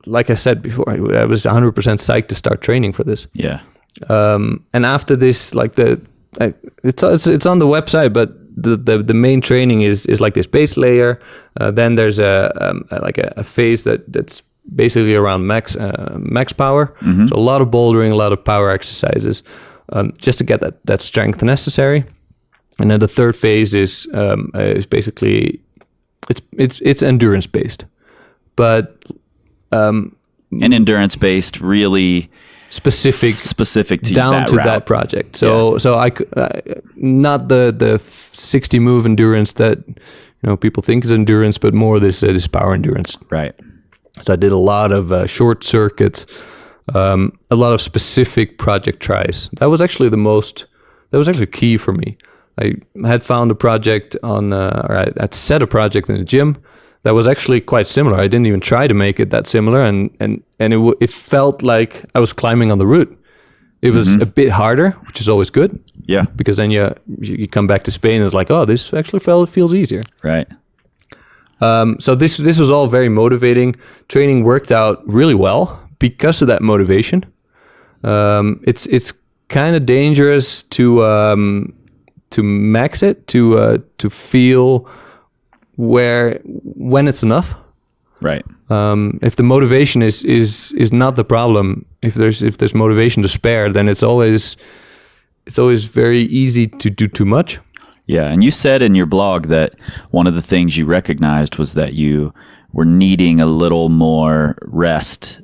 like I said before, I was 100% psyched to start training for this. Yeah. And after this, it's on the website, but the main training is like this base layer. Then there's a phase that's basically around max power. So a lot of bouldering, a lot of power exercises, just to get that strength necessary. And then the third phase is basically it's endurance based, but and endurance based, really specific to down that to route. that project. So I not the 60 move endurance that people think is endurance, but more this power endurance. Right. So I did a lot of short circuits, a lot of specific project tries. That was actually key for me. I had found a project or I had set a project in the gym that was actually quite similar. I didn't even try to make it that similar, and it felt like I was climbing on the route. It was a bit harder, which is always good. Yeah. Because then you come back to Spain and it's like, oh, this actually feels easier. Right. So this was all very motivating. Training worked out really well because of that motivation. It's kind of dangerous to max it, to feel when it's enough. Right. If the motivation is not the problem, if there's motivation to spare, then it's always very easy to do too much. Yeah, and you said in your blog that one of the things you recognized was that you were needing a little more rest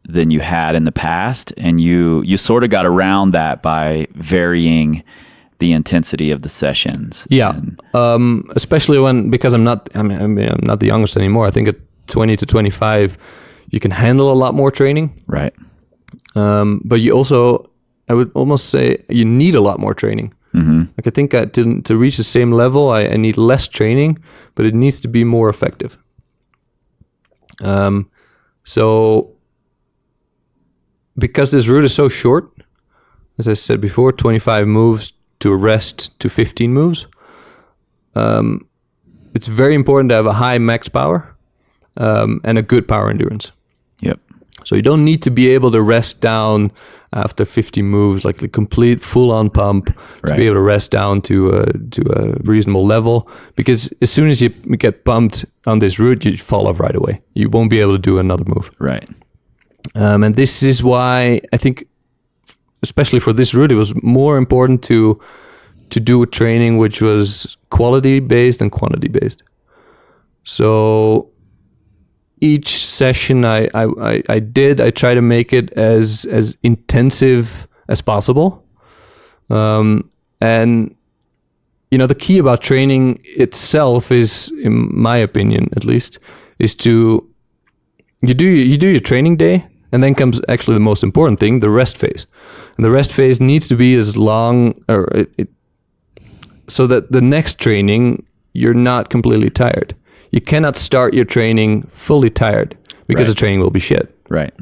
than you had in the past, and you sort of got around that by varying the intensity of the sessions. Yeah, And, especially because I'm not the youngest anymore. I think at 20 to 25, you can handle a lot more training. right. But you also, I would almost say, you need a lot more training. Mm-hmm. Like I think to reach the same level, I need less training, but it needs to be more effective. So because this route is so short, as I said before, 25 moves to a rest to 15 moves, it's very important to have a high max power and a good power endurance. Yep. So you don't need to be able to rest down after 50 moves, like the complete full-on pump, to Right. be able to rest down to a reasonable level. Because as soon as you get pumped on this route, you fall off right away. You won't be able to do another move. Right. And this is why I think, especially for this route, it was more important to do a training which was quality-based and quantity-based. So each session I try to make it as intensive as possible. And the key about training itself is, in my opinion at least, is to you do your training day, and then comes actually the most important thing, the rest phase. And the rest phase needs to be as long, so that the next training you're not completely tired. You cannot start your training fully tired, because Right. the training will be shit. Right.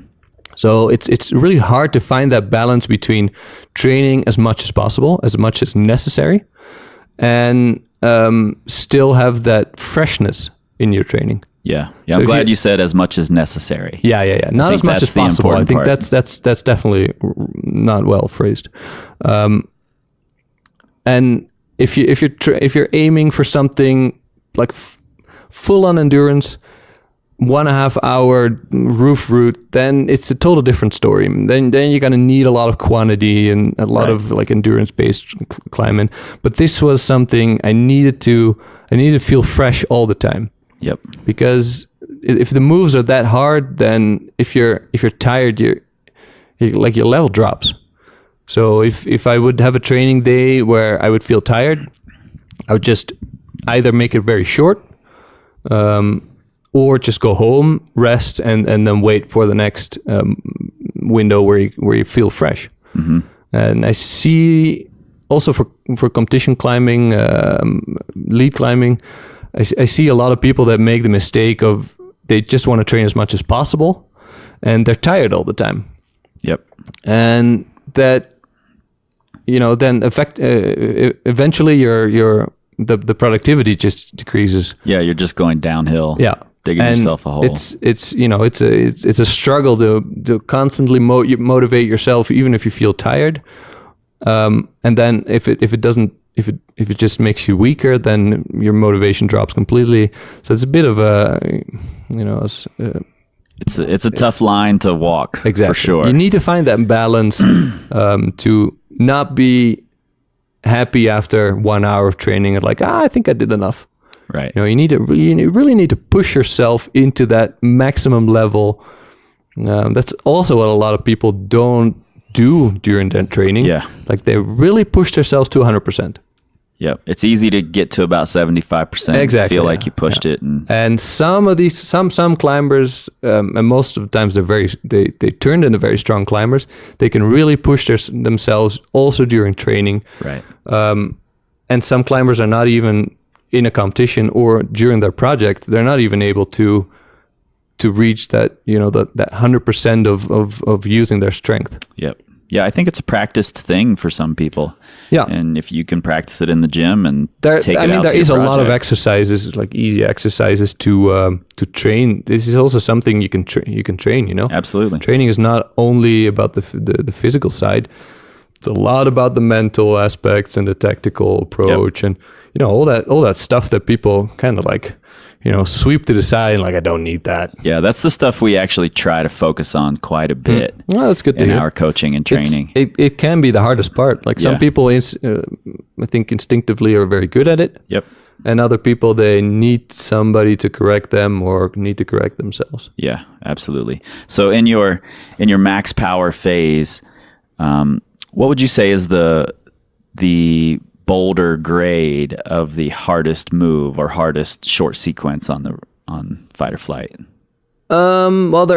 So it's really hard to find that balance between training as much as possible, as much as necessary, and still have that freshness in your training. Yeah. Yeah. So I'm if glad you- you said as much as necessary. Yeah. Not think as much that's as the possible. I important think part. that's definitely not well phrased. And if you're aiming for something like full on endurance, 1.5 hour roof route, then it's a total different story. Then you're gonna need a lot of quantity and a lot Right. of like endurance based climbing. But this was something I needed to feel fresh all the time. Yep. Because if the moves are that hard, then if you're tired, you're like your level drops. So if I would have a training day where I would feel tired, I would just either make it very short, or just go home, rest, and then wait for the next window where you feel fresh. Mm-hmm. And I see also for competition climbing, lead climbing, I see a lot of people that make the mistake of they just want to train as much as possible, and they're tired all the time. Yep. And that, then eventually the productivity just decreases. Yeah. You're just going downhill. Yeah. Digging And yourself a hole. It's a struggle to constantly motivate yourself, even if you feel tired. And then if it just makes you weaker, then your motivation drops completely. So it's a bit of It's a tough line to walk. exactly. For sure. You need to find that balance to not be happy after 1 hour of training and like, I think I did enough. Right. You really need to push yourself into that maximum level. That's also what a lot of people don't do during that training. Yeah. Like they really push themselves to 100%. Yep. It's easy to get to about 75%. Exactly, Feel like yeah, you pushed it, and And some of these, some climbers, and most of the times they turned into very strong climbers. They can really push themselves also during training. right. And some climbers are not even in a competition or during their project. They're not even able to reach that, that 100% of using their strength. Yep. Yeah, I think it's a practiced thing for some people. Yeah. And if you can practice it in the gym and There to is your a lot of project. exercises, like easy exercises to train. This is also something you can train. You know, Absolutely. training is not only about the physical side. It's a lot about the mental aspects and the tactical approach, and you know all that stuff that people kind of like, you know, sweep to the side and like, I don't need that. Yeah, that's the stuff we actually try to focus on quite a bit Well, that's good to in hear. our coaching and training. It can be the hardest part. Like some Yeah. people, I think instinctively are very good at it. Yep. And other people, they need somebody to correct them or need to correct themselves. Yeah, absolutely. So in your max power phase, what would you say is the boulder grade of the hardest move or hardest short sequence on fight or flight? Well,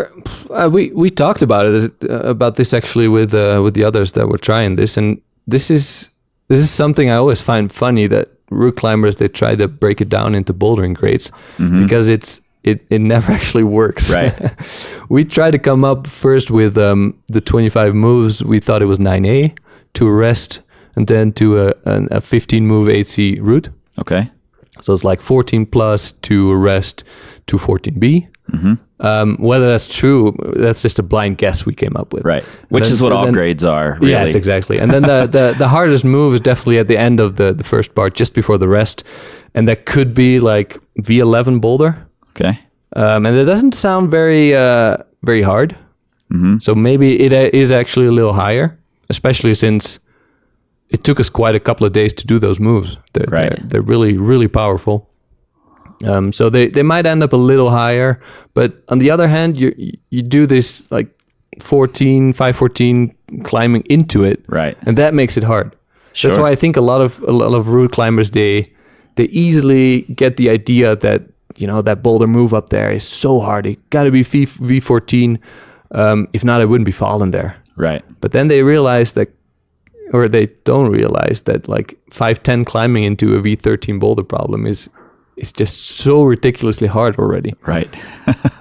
we talked about this actually with the others that were trying this, and this is something I always find funny, that route climbers, they try to break it down into bouldering grades because it never actually works. Right. We tried to come up first with the 25 moves. We thought it was 9A to a rest, and then to a 15 move 8C route. Okay. So it's like 14 plus to a rest to 14B. Whether that's true, that's just a blind guess we came up with. Right. Which is what all grades are, really. Yes, exactly. And then the hardest move is definitely at the end of the first part, just before the rest. And that could be like V11 boulder. Okay. And it doesn't sound very hard. So maybe it is actually a little higher, especially since it took us quite a couple of days to do those moves. They're really, really powerful. So they might end up a little higher, but on the other hand, you do this like 514 climbing into it, Right. and that makes it hard. Sure. That's why I think a lot of route climbers, they easily get the idea that, you know, that boulder move up there is so hard. It got to be V14. If not, I wouldn't be falling there. Right. But then they realize that, or they don't realize that, like 510 climbing into a V13 boulder problem is just so ridiculously hard already. Right.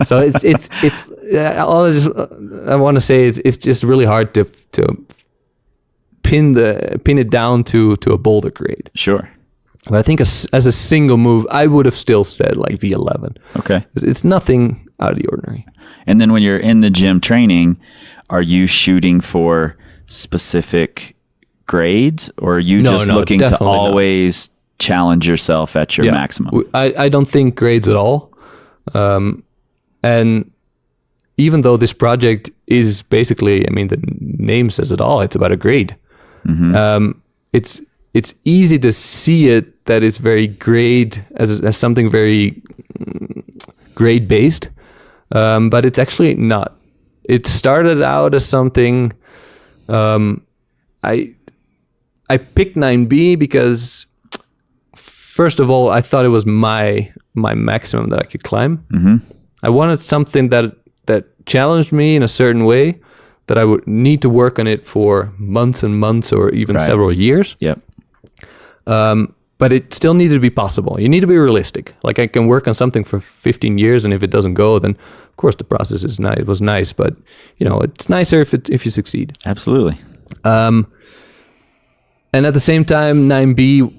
So it's I want to say it's just really hard to pin it down to a boulder grade. Sure. But I think as a single move, I would have still said like V11. Okay. It's nothing out of the ordinary. And then when you're in the gym training, are you shooting for specific grades, or are you just looking to definitely not. always challenge yourself at your maximum? I don't think grades at all. And even though this project is basically, I mean, the name says it all, it's about a grade. It's easy to see it that it's very grade, as something very grade based, but it's actually not. It started out as something. I picked 9B because, first of all, I thought it was my maximum that I could climb. I wanted something that challenged me in a certain way, that I would need to work on it for months and months, or even several years. Yep. But it still needed to be possible. You need to be realistic. Like, I can work on something for 15 years, and if it doesn't go, then of course the process is nice. It was nice, but you know, it's nicer if you succeed. Absolutely. And at the same time, 9B, you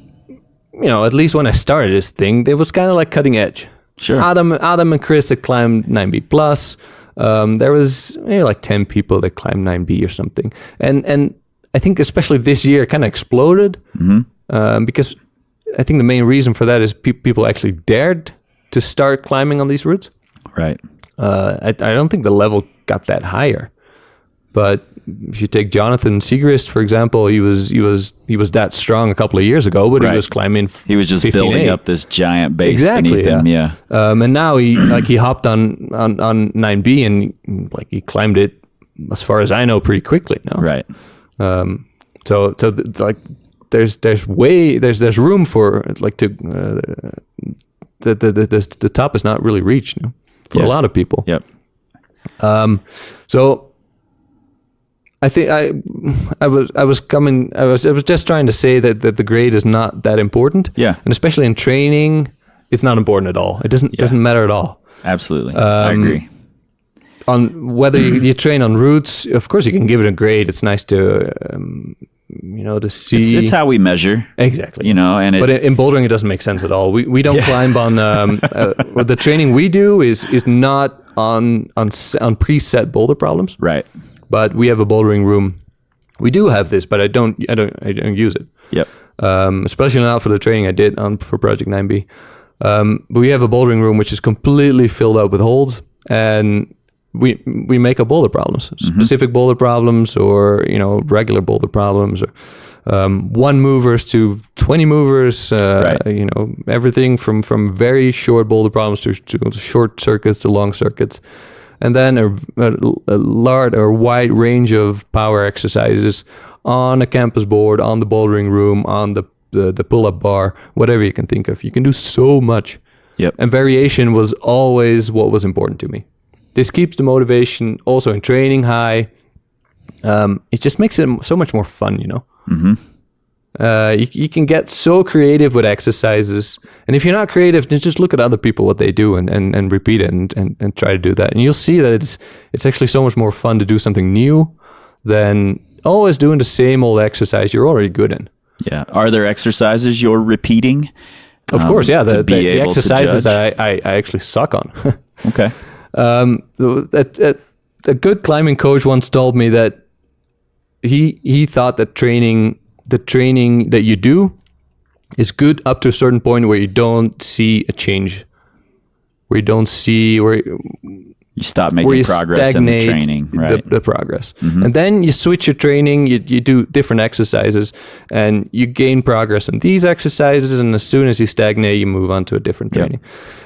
know, at least when I started this thing, it was kind of like cutting edge. Sure. Adam and Chris had climbed 9B plus. There was maybe like 10 people that climbed 9B or something. And I think especially this year it kind of exploded, because I think the main reason for that is people actually dared to start climbing on these routes. Right. I don't think the level got that higher, but if you take Jonathan Siegrist, for example, he was that strong a couple of years ago, but he was climbing. He was just 15A. building up this giant base beneath him. Yeah. And now he hopped on 9B and like he climbed it, as far as I know, pretty quickly now. Right. So like there's room for like to the top is not really reached, you know, for a lot of people. Yep. So I think I was just trying to say that the grade is not that important. Yeah. And especially in training, it's not important at all. It doesn't matter at all. Absolutely. I agree. on whether you train on routes, of course you can give it a grade. It's nice to to see. It's how we measure. Exactly. And but in bouldering, it doesn't make sense at all. We don't climb on. The training we do is not on preset boulder problems. right. But we have a bouldering room. We do have this, but I don't use it. Yep. Especially not for the training I did for Project 9B. But we have a bouldering room which is completely filled up with holes, and we make up boulder problems, specific boulder problems, or regular boulder problems, or 1 movers to 20 movers. Right. Everything from very short boulder problems to short circuits to long circuits. And then a large or wide range of power exercises on a campus board, on the bouldering room, on the pull-up bar, whatever you can think of. You can do so much. Yep. And variation was always what was important to me. This keeps the motivation also in training high. It just makes it so much more fun, Mm-hmm. You can get so creative with exercises, and if you're not creative, then just look at other people, what they do, and repeat it and try to do that, and you'll see that it's actually so much more fun to do something new than always doing the same old exercise you're already good in. Yeah. Are there exercises you're repeating? Of course, yeah. To be The able to exercises judge? that I actually suck on. Okay. A good climbing coach once told me that he thought that the training that you do is good up to a certain point where you don't see a change, where you don't see You stop where making you progress in the stagnate training, right? the progress. And then you switch your training, you do different exercises, and you gain progress in these exercises, and as soon as you stagnate, you move on to a different Yep. training.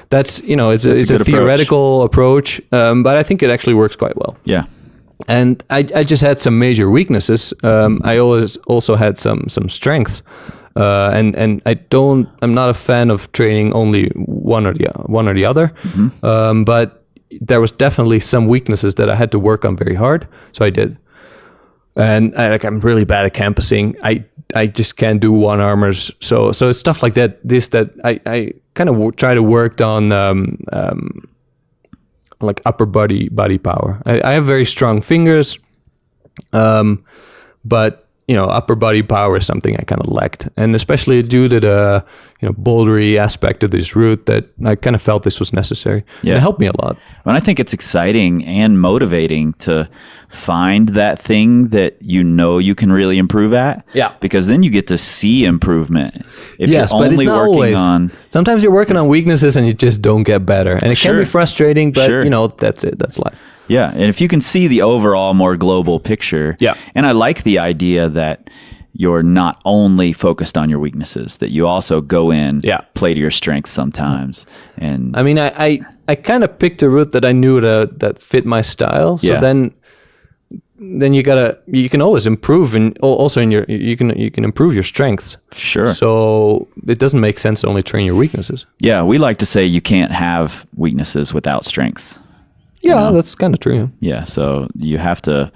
That's, it's That's a a good theoretical approach, but I think it actually works quite well. Yeah. And I just had some major weaknesses. I always also had some strengths, and I'm not a fan of training only one or the other. But there was definitely some weaknesses that I had to work on very hard, so I did. And I'm really bad at campusing. I just can't do one armors. So it's stuff like that. That I kind of try to work on. Like upper body power. I have very strong fingers, but upper body power is something I kind of lacked, and especially due to the bouldery aspect of this route, that I kind of felt this was necessary. Yeah. And it helped me a lot. And I think it's exciting and motivating to find that thing that you can really improve at. Yeah. Because then you get to see improvement. If Yes, you're but it's only not working always. on Sometimes you're working on weaknesses and you just don't get better, and it can Sure. be frustrating. But Sure. that's it. That's life. Yeah, and if you can see the overall more global picture, Yeah. And I like the idea that you're not only focused on your weaknesses, that you also go in, Yeah. play to your strengths sometimes. And I mean, I kind of picked a route that I knew that fit my style. So Yeah. then you can always improve, and also you can improve your strengths. sure. So it doesn't make sense to only train your weaknesses. Yeah, we like to say you can't have weaknesses without strengths. Yeah, that's kind of true. Yeah, so you have to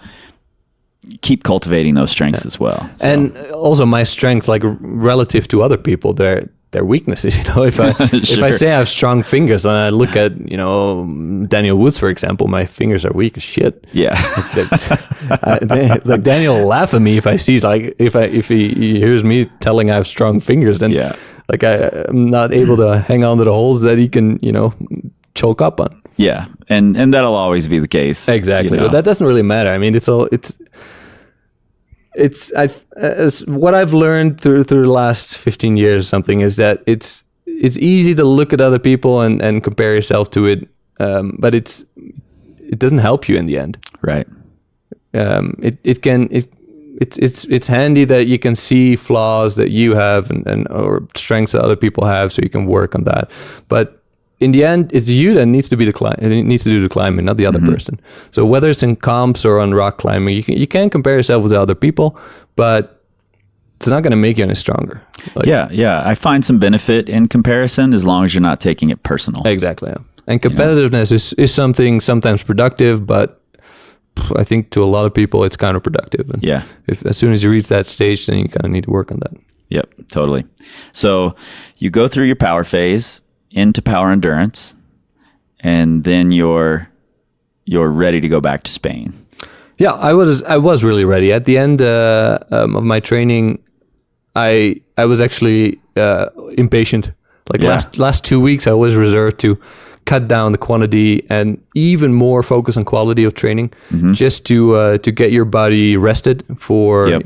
keep cultivating those strengths as well. So. And also my strengths, like relative to other people, they're weaknesses. If I Sure. say I have strong fingers, and I look at Daniel Woods, for example, my fingers are weak as shit. Yeah. Like Daniel will laugh at me if I see if he hears me telling I have strong fingers, then Yeah. like I'm not able to hang on to the holes that he can choke up on. Yeah, and that'll always be the case. Exactly, but that doesn't really matter. I mean, as what I've learned through the last 15 years or something is that it's easy to look at other people and compare yourself to it, but it doesn't help you in the end. Right. It's handy that you can see flaws that you have and or strengths that other people have, so you can work on that. But in the end, it's you that needs to be it needs to do the climbing, not the other person. So whether it's in comps or on rock climbing, you can compare yourself with other people, but it's not going to make you any stronger. Yeah. I find some benefit in comparison as long as you're not taking it personal. Exactly. Yeah. And competitiveness is something sometimes productive, but I think to a lot of people it's counterproductive. And Yeah. as soon as you reach that stage, then you kind of need to work on that. Yep, totally. So you go through your power phase into power endurance, and then you you're ready to go back to Spain. Yeah, I was really ready. At the end of my training, I was actually impatient. Like last 2 weeks, I was reserved to cut down the quantity and even more focus on quality of training, just to get your body rested for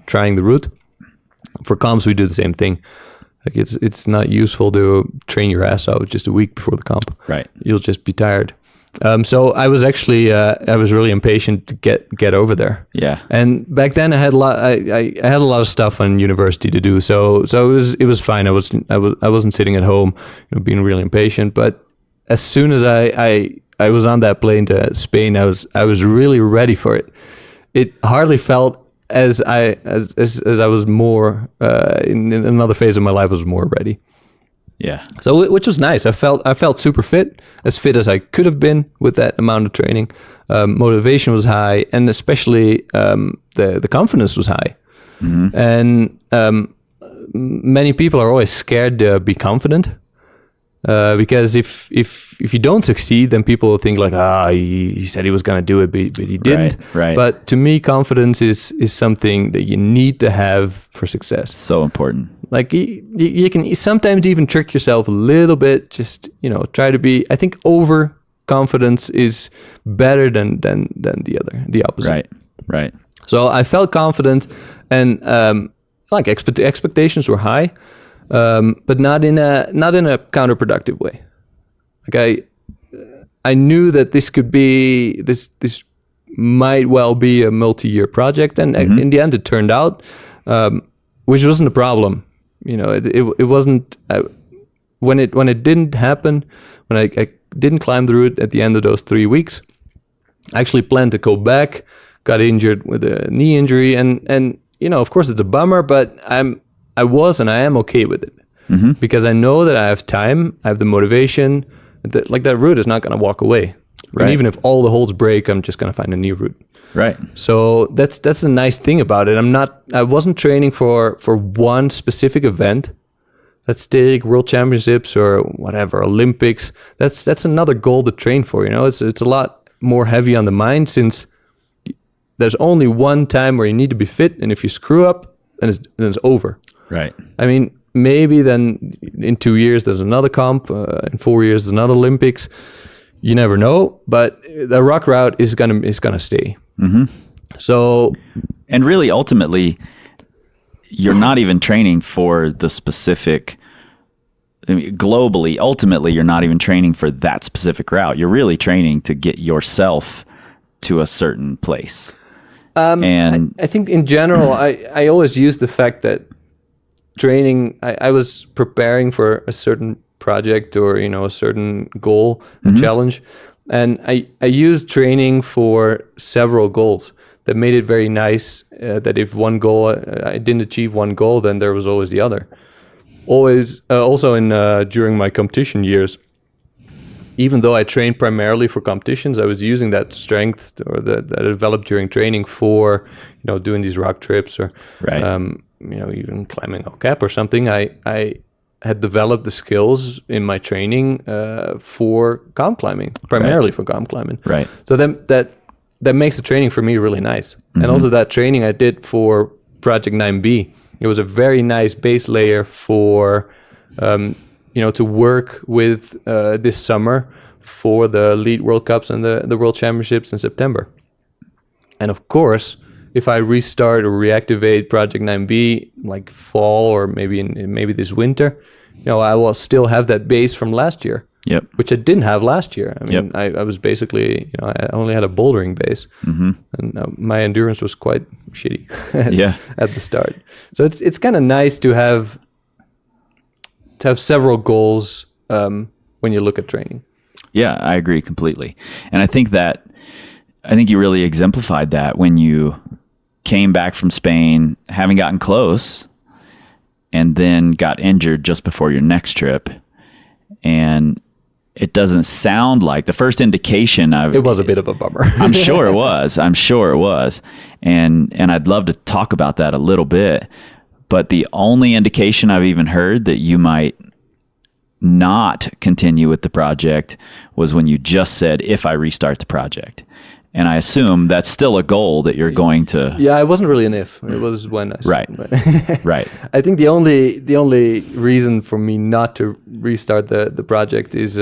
trying the route. For comps, we do the same thing. Like it's not useful to train your ass out just a week before the comp. Right. You'll just be tired. So I was actually I was really impatient to get over there. Yeah. And back then I had a lot. I had a lot of stuff on university to do. So it was fine. I wasn't sitting at home, being really impatient. But as soon as I was on that plane to Spain, I was really ready for it. It hardly felt as I was more in another phase of my life, I was more ready. Yeah. So which was nice. I felt super fit as I could have been with that amount of training. Motivation was high, and especially the confidence was high. And many people are always scared to be confident. Because if you don't succeed, then people will think like, he said he was going to do it, but he didn't. Right. But to me, confidence is something that you need to have for success. So important. Like you can sometimes even trick yourself a little bit. Just try to be. I think overconfidence is better than the opposite. Right. So I felt confident, and expectations were high. But not in a counterproductive way. Like I knew that this could be this might well be a multi-year project, and in the end it turned out, which wasn't a problem. It wasn't when it didn't happen, when I didn't climb the route at the end of those 3 weeks. I actually planned to go back, got injured with a knee injury, and of course it's a bummer, but I am okay with it, because I know that I have time, I have the motivation. That route is not going to walk away. Right. And even if all the holds break, I'm just going to find a new route. Right. So that's a nice thing about it. I wasn't training for one specific event. Let's take World Championships or whatever, Olympics. That's another goal to train for. It's a lot more heavy on the mind, since there's only one time where you need to be fit, and if you screw up, then it's over. Right. I mean, maybe then in 2 years there's another comp. In 4 years there's another Olympics. You never know. But the rock route is gonna stay. So, and really, ultimately, you're not even training for the specific. I mean, globally, ultimately, you're not even training for that specific route. You're really training to get yourself to a certain place. And I think in general, I always use the fact that training, I was preparing for a certain project or a certain goal and challenge, and I used training for several goals. That made it very nice that if one goal I didn't achieve one goal, then there was always the other. Always also in during my competition years, even though I trained primarily for competitions, I was using that strength that I developed during training for doing these rock trips or even climbing ElCap or something. I had developed the skills in my training for comp climbing, primarily for comp climbing. Right. So then that makes the training for me really nice. And also that training I did for Project 9B, it was a very nice base layer for to work with this summer for the Elite World Cups and the World Championships in September. And of course, if I restart or reactivate Project 9B like fall or maybe this winter, I will still have that base from last year. Yep. Which I didn't have last year. I mean, I was basically, I only had a bouldering base, and my endurance was quite shitty at the start. So it's kind of nice to have several goals when you look at training. Yeah, I agree completely. And I think you really exemplified that when you came back from Spain, having gotten close, and then got injured just before your next trip. And it doesn't sound like the first indication of it was a bit of a bummer. I'm sure it was. And I'd love to talk about that a little bit. But the only indication I've even heard that you might not continue with the project was when you just said, if I restart the project. And I assume that's still a goal that you're going to. Yeah, it wasn't really an if. It was when. Right. Right. I think the only reason for me not to restart the project is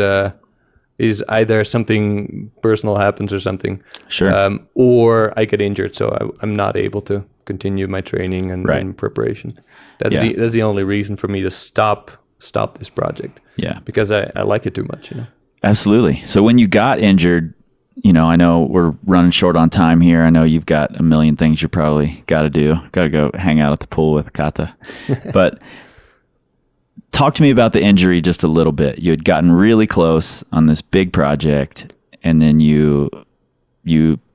either something personal happens or something. Sure. Or I get injured, so I'm not able to continue my training and preparation. That's the only reason for me to stop this project. Yeah. Because I like it too much, Absolutely. So when you got injured, I know we're running short on time here. I know you've got a million things you probably got to do. Got to go hang out at the pool with Kata. But talk to me about the injury just a little bit. You had gotten really close on this big project, and then you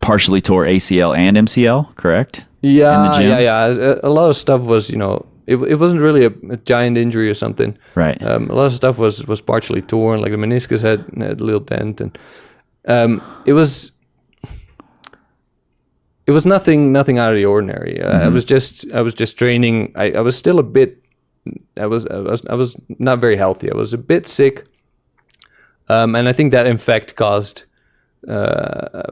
partially tore ACL and MCL, correct? Yeah, in the gym? yeah. A lot of stuff was, it wasn't really a giant injury or something. Right. A lot of stuff was partially torn, like the meniscus had a little dent, and it was nothing out of the ordinary. I was just training. I was still a bit. I was not very healthy. I was a bit sick, and I think that in fact caused the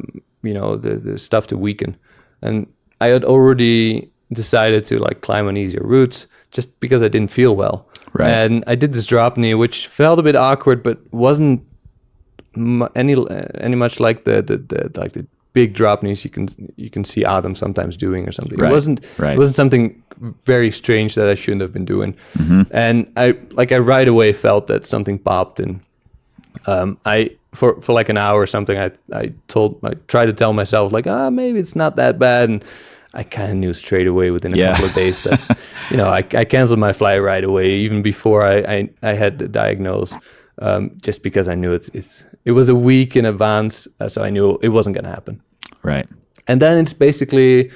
stuff to weaken. And I had already decided to climb on easier routes just because I didn't feel well. Right. And I did this drop knee, which felt a bit awkward, but wasn't any much like the big drop knees you can see Adam sometimes doing or something. Right. It wasn't something very strange that I shouldn't have been doing. And I right away felt that something popped, and I for like an hour or something I tried to tell myself maybe it's not that bad, and I kind of knew straight away within a couple of days that I canceled my flight right away, even before I had the diagnose. Just because I knew it was a week in advance, so I knew it wasn't going to happen. Right. And then it's basically,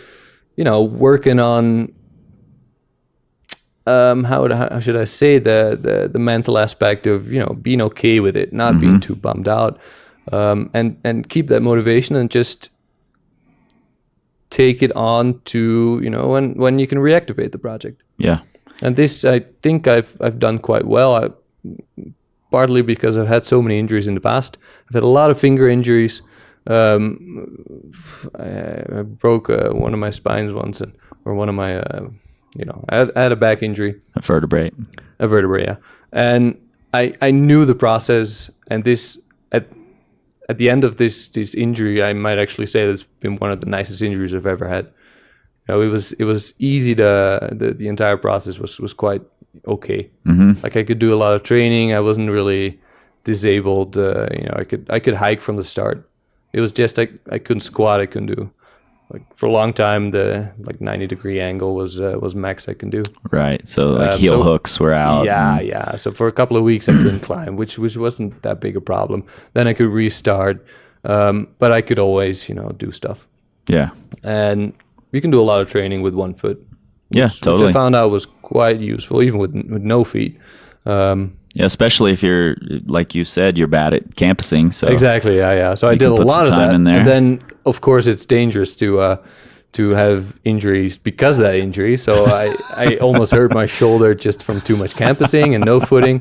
working on how should I say the mental aspect of being okay with it, not being too bummed out, and keep that motivation and just take it on to when you can reactivate the project. Yeah. And this I think I've done quite well. Partly because I've had so many injuries in the past. I've had a lot of finger injuries. I broke one of my spines once, or one of my, I had a back injury. A vertebrae, yeah. And I knew the process, and this at the end of this injury, I might actually say it's been one of the nicest injuries I've ever had. It was easy. The entire process was quite okay. I could do a lot of training. I wasn't really disabled. I could hike from the start. It was just I couldn't squat. I couldn't do for a long time. The 90-degree angle was max I can do. Right. So heel hooks were out. Yeah. So for a couple of weeks I couldn't climb, which wasn't that big a problem. Then I could restart, but I could always do stuff. Yeah. And you can do a lot of training with one foot. Totally. Which I found out was quite useful, even with no feet. Especially if you're, like you said, you're bad at campusing. So exactly, yeah. So I did a lot of that, in there. And then of course it's dangerous to have injuries because of that injury. So I almost hurt my shoulder just from too much campusing and no footing.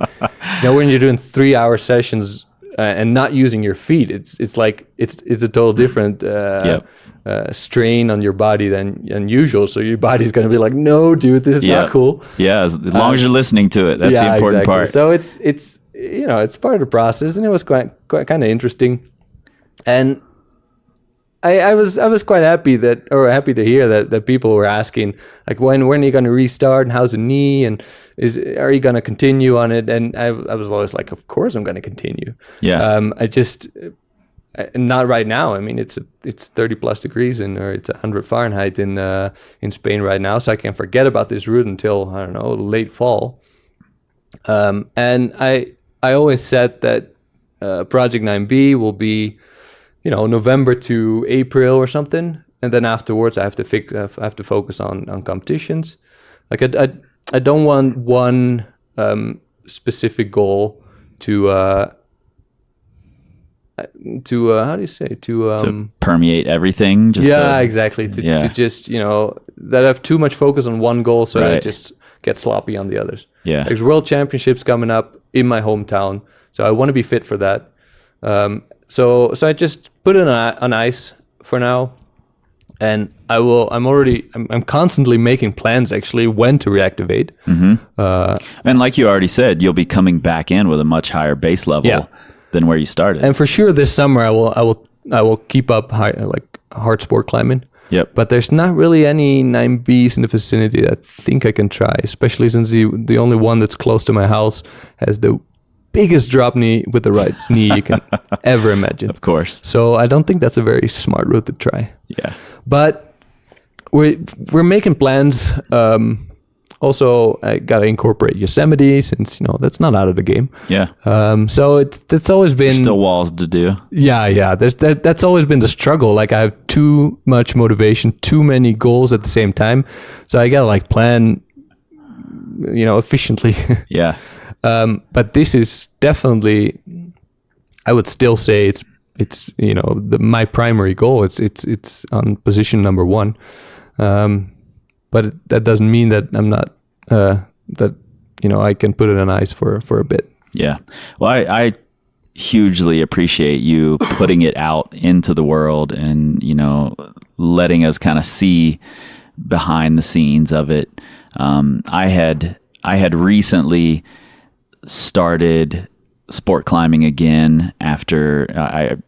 When you're doing 3-hour sessions and not using your feet, it's a total different strain on your body than usual. So your body's going to be like, no, dude, this is not cool. Yeah, as long as you're listening to it, that's the important part. So it's part of the process, and it was quite kind of interesting. And I was quite happy to hear that people were asking when are you going to restart, and how's the knee, and are you going to continue on it? And I was always like, of course I'm going to continue. Yeah. Not right now. I mean, it's 30 plus degrees or it's 100 Fahrenheit in Spain right now, so I can't forget about this route until I don't know, late fall. And I always said that Project 9B will be November to April or something, and then afterwards I have to focus on competitions. I don't want one specific goal to how do you say to permeate everything. Exactly. To just that I have too much focus on one goal, so I just get sloppy on the others. Yeah. There's World Championships coming up in my hometown, so I want to be fit for that. So I just put it on ice for now, and I'm constantly making plans actually when to reactivate. And like you already said, you'll be coming back in with a much higher base level than where you started. And for sure this summer I will keep up hard sport climbing. Yep. But there's not really any 9Bs in the vicinity that I think I can try, especially since the only one that's close to my house has the biggest drop knee with the right knee you can ever imagine. Of course. So I don't think that's a very smart route to try. Yeah. But we're making plans. Also, I gotta incorporate Yosemite since that's not out of the game. Yeah. So it's always been Still walls to do. Yeah. That's always been the struggle. Like I have too much motivation, too many goals at the same time. So I gotta plan, efficiently. Yeah. But this is definitely, I would still say it's my primary goal. It's on position number 1. But that doesn't mean that I'm not I can put it on ice for a bit. Yeah. Well, I hugely appreciate you putting it out into the world and, letting us kind of see behind the scenes of it. I had recently started sport climbing again after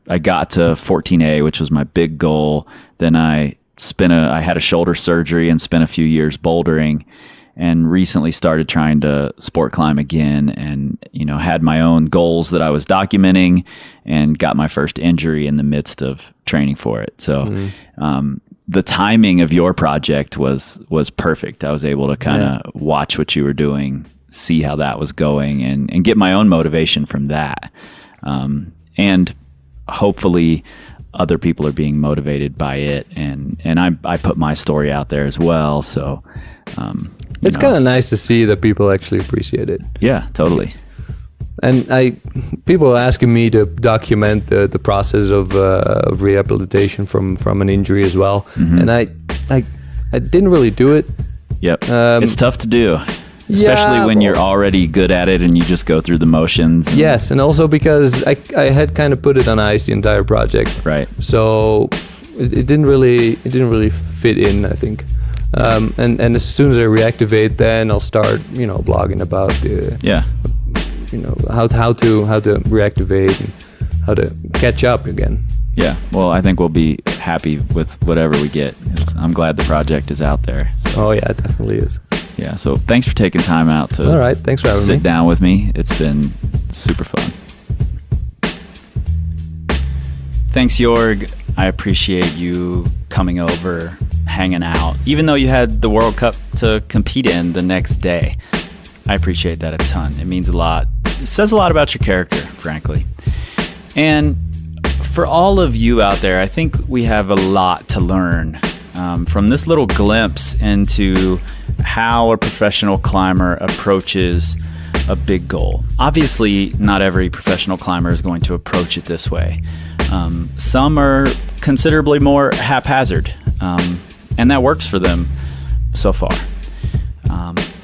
I got to 14A, which was my big goal. Then I had a shoulder surgery and spent a few years bouldering, and recently started trying to sport climb again, and had my own goals that I was documenting, and got my first injury in the midst of training for it. So the timing of your project was perfect. I was able to kind of watch what you were doing, see how that was going, and get my own motivation from that. And hopefully other people are being motivated by it, and I put my story out there as well. So it's kind of nice to see that people actually appreciate it. Yeah, totally. And people are asking me to document the process of rehabilitation from an injury as well, and I didn't really do it. Yep. It's tough to do. Especially when you're already good at it and you just go through the motions. Yes, and also because I had kind of put it on ice the entire project. Right. So it didn't really fit in, I think. And as soon as I reactivate, then I'll start blogging about how to reactivate and how to catch up again. Yeah. Well, I think we'll be happy with whatever we get. I'm glad the project is out there. So. Oh yeah, it definitely is. Yeah, so thanks for taking time out to All right, thanks for having sit down with me. It's been super fun. Thanks, Jorg. I appreciate you coming over, hanging out, even though you had the World Cup to compete in the next day. I appreciate that a ton. It means a lot. It says a lot about your character, frankly. And for all of you out there, I think we have a lot to learn from this little glimpse into how a professional climber approaches a big goal. Obviously, not every professional climber is going to approach it this way. Some are considerably more haphazard, and that works for them so far.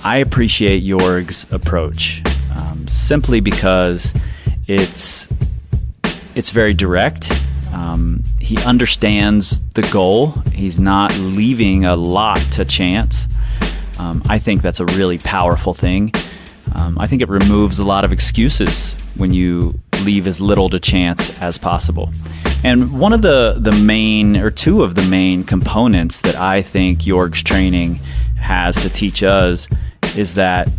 I appreciate Jorg's approach simply because it's very direct. He understands the goal. He's not leaving a lot to chance. I think that's a really powerful thing. I think it removes a lot of excuses when you leave as little to chance as possible. And one of the main, or two of the main components that I think Jorg's training has to teach us is that,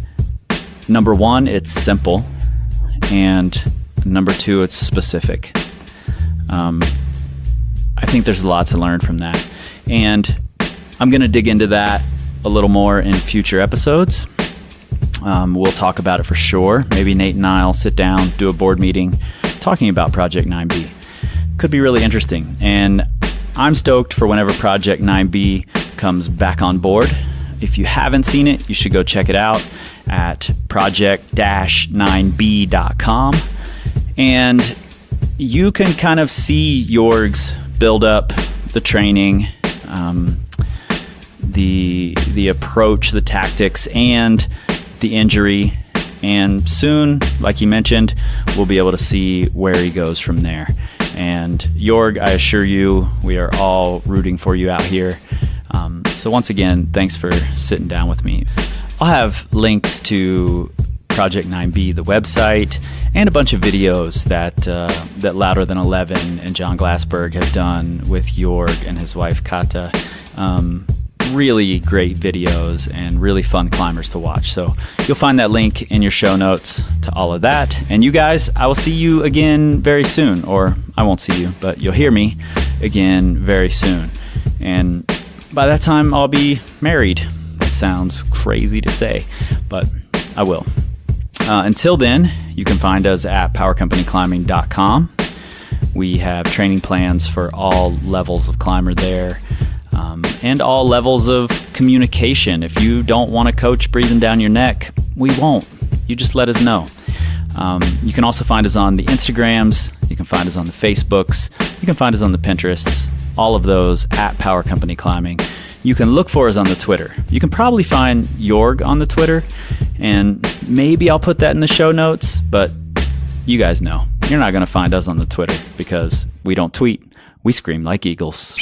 number one, it's simple, and number two, it's specific. I think there's a lot to learn from that. And I'm going to dig into that a little more in future episodes. We'll talk about it for sure. Maybe Nate and I'll sit down, do a board meeting, talking about Project 9B. Could be really interesting. And I'm stoked for whenever Project 9B comes back on board. If you haven't seen it, you should go check it out at project-9b.com. And you can kind of see Jorg's build up, the training, the approach, the tactics, and the injury. And soon, like you mentioned, we'll be able to see where he goes from there. And Jorg, I assure you, we are all rooting for you out here. So once again, thanks for sitting down with me. I'll have links to Project 9B, the website, and a bunch of videos that Louder Than 11 and John Glassberg have done with Jorg and his wife Kata. Really great videos and really fun climbers to watch. So you'll find that link in your show notes to all of that. And you guys, I will see you again very soon. Or I won't see you, but you'll hear me again very soon. And by that time, I'll be married. That sounds crazy to say, but I will. Until then, you can find us at powercompanyclimbing.com. We have training plans for all levels of climber there. And all levels of communication. If you don't want a coach breathing down your neck, we won't. You just let us know. You can also find us on the Instagrams. You can find us on the Facebooks. You can find us on the Pinterests. All of those at Power Company Climbing. You can look for us on the Twitter. You can probably find Jorg on the Twitter, and maybe I'll put that in the show notes, but you guys know. You're not going to find us on the Twitter because we don't tweet. We scream like eagles.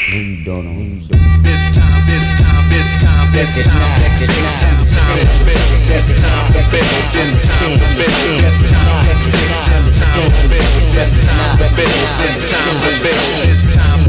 This time, this time, this time, this time, this time to build. This time to build. This time to build. This time to build. This time to build. This time to build. This time to build. This time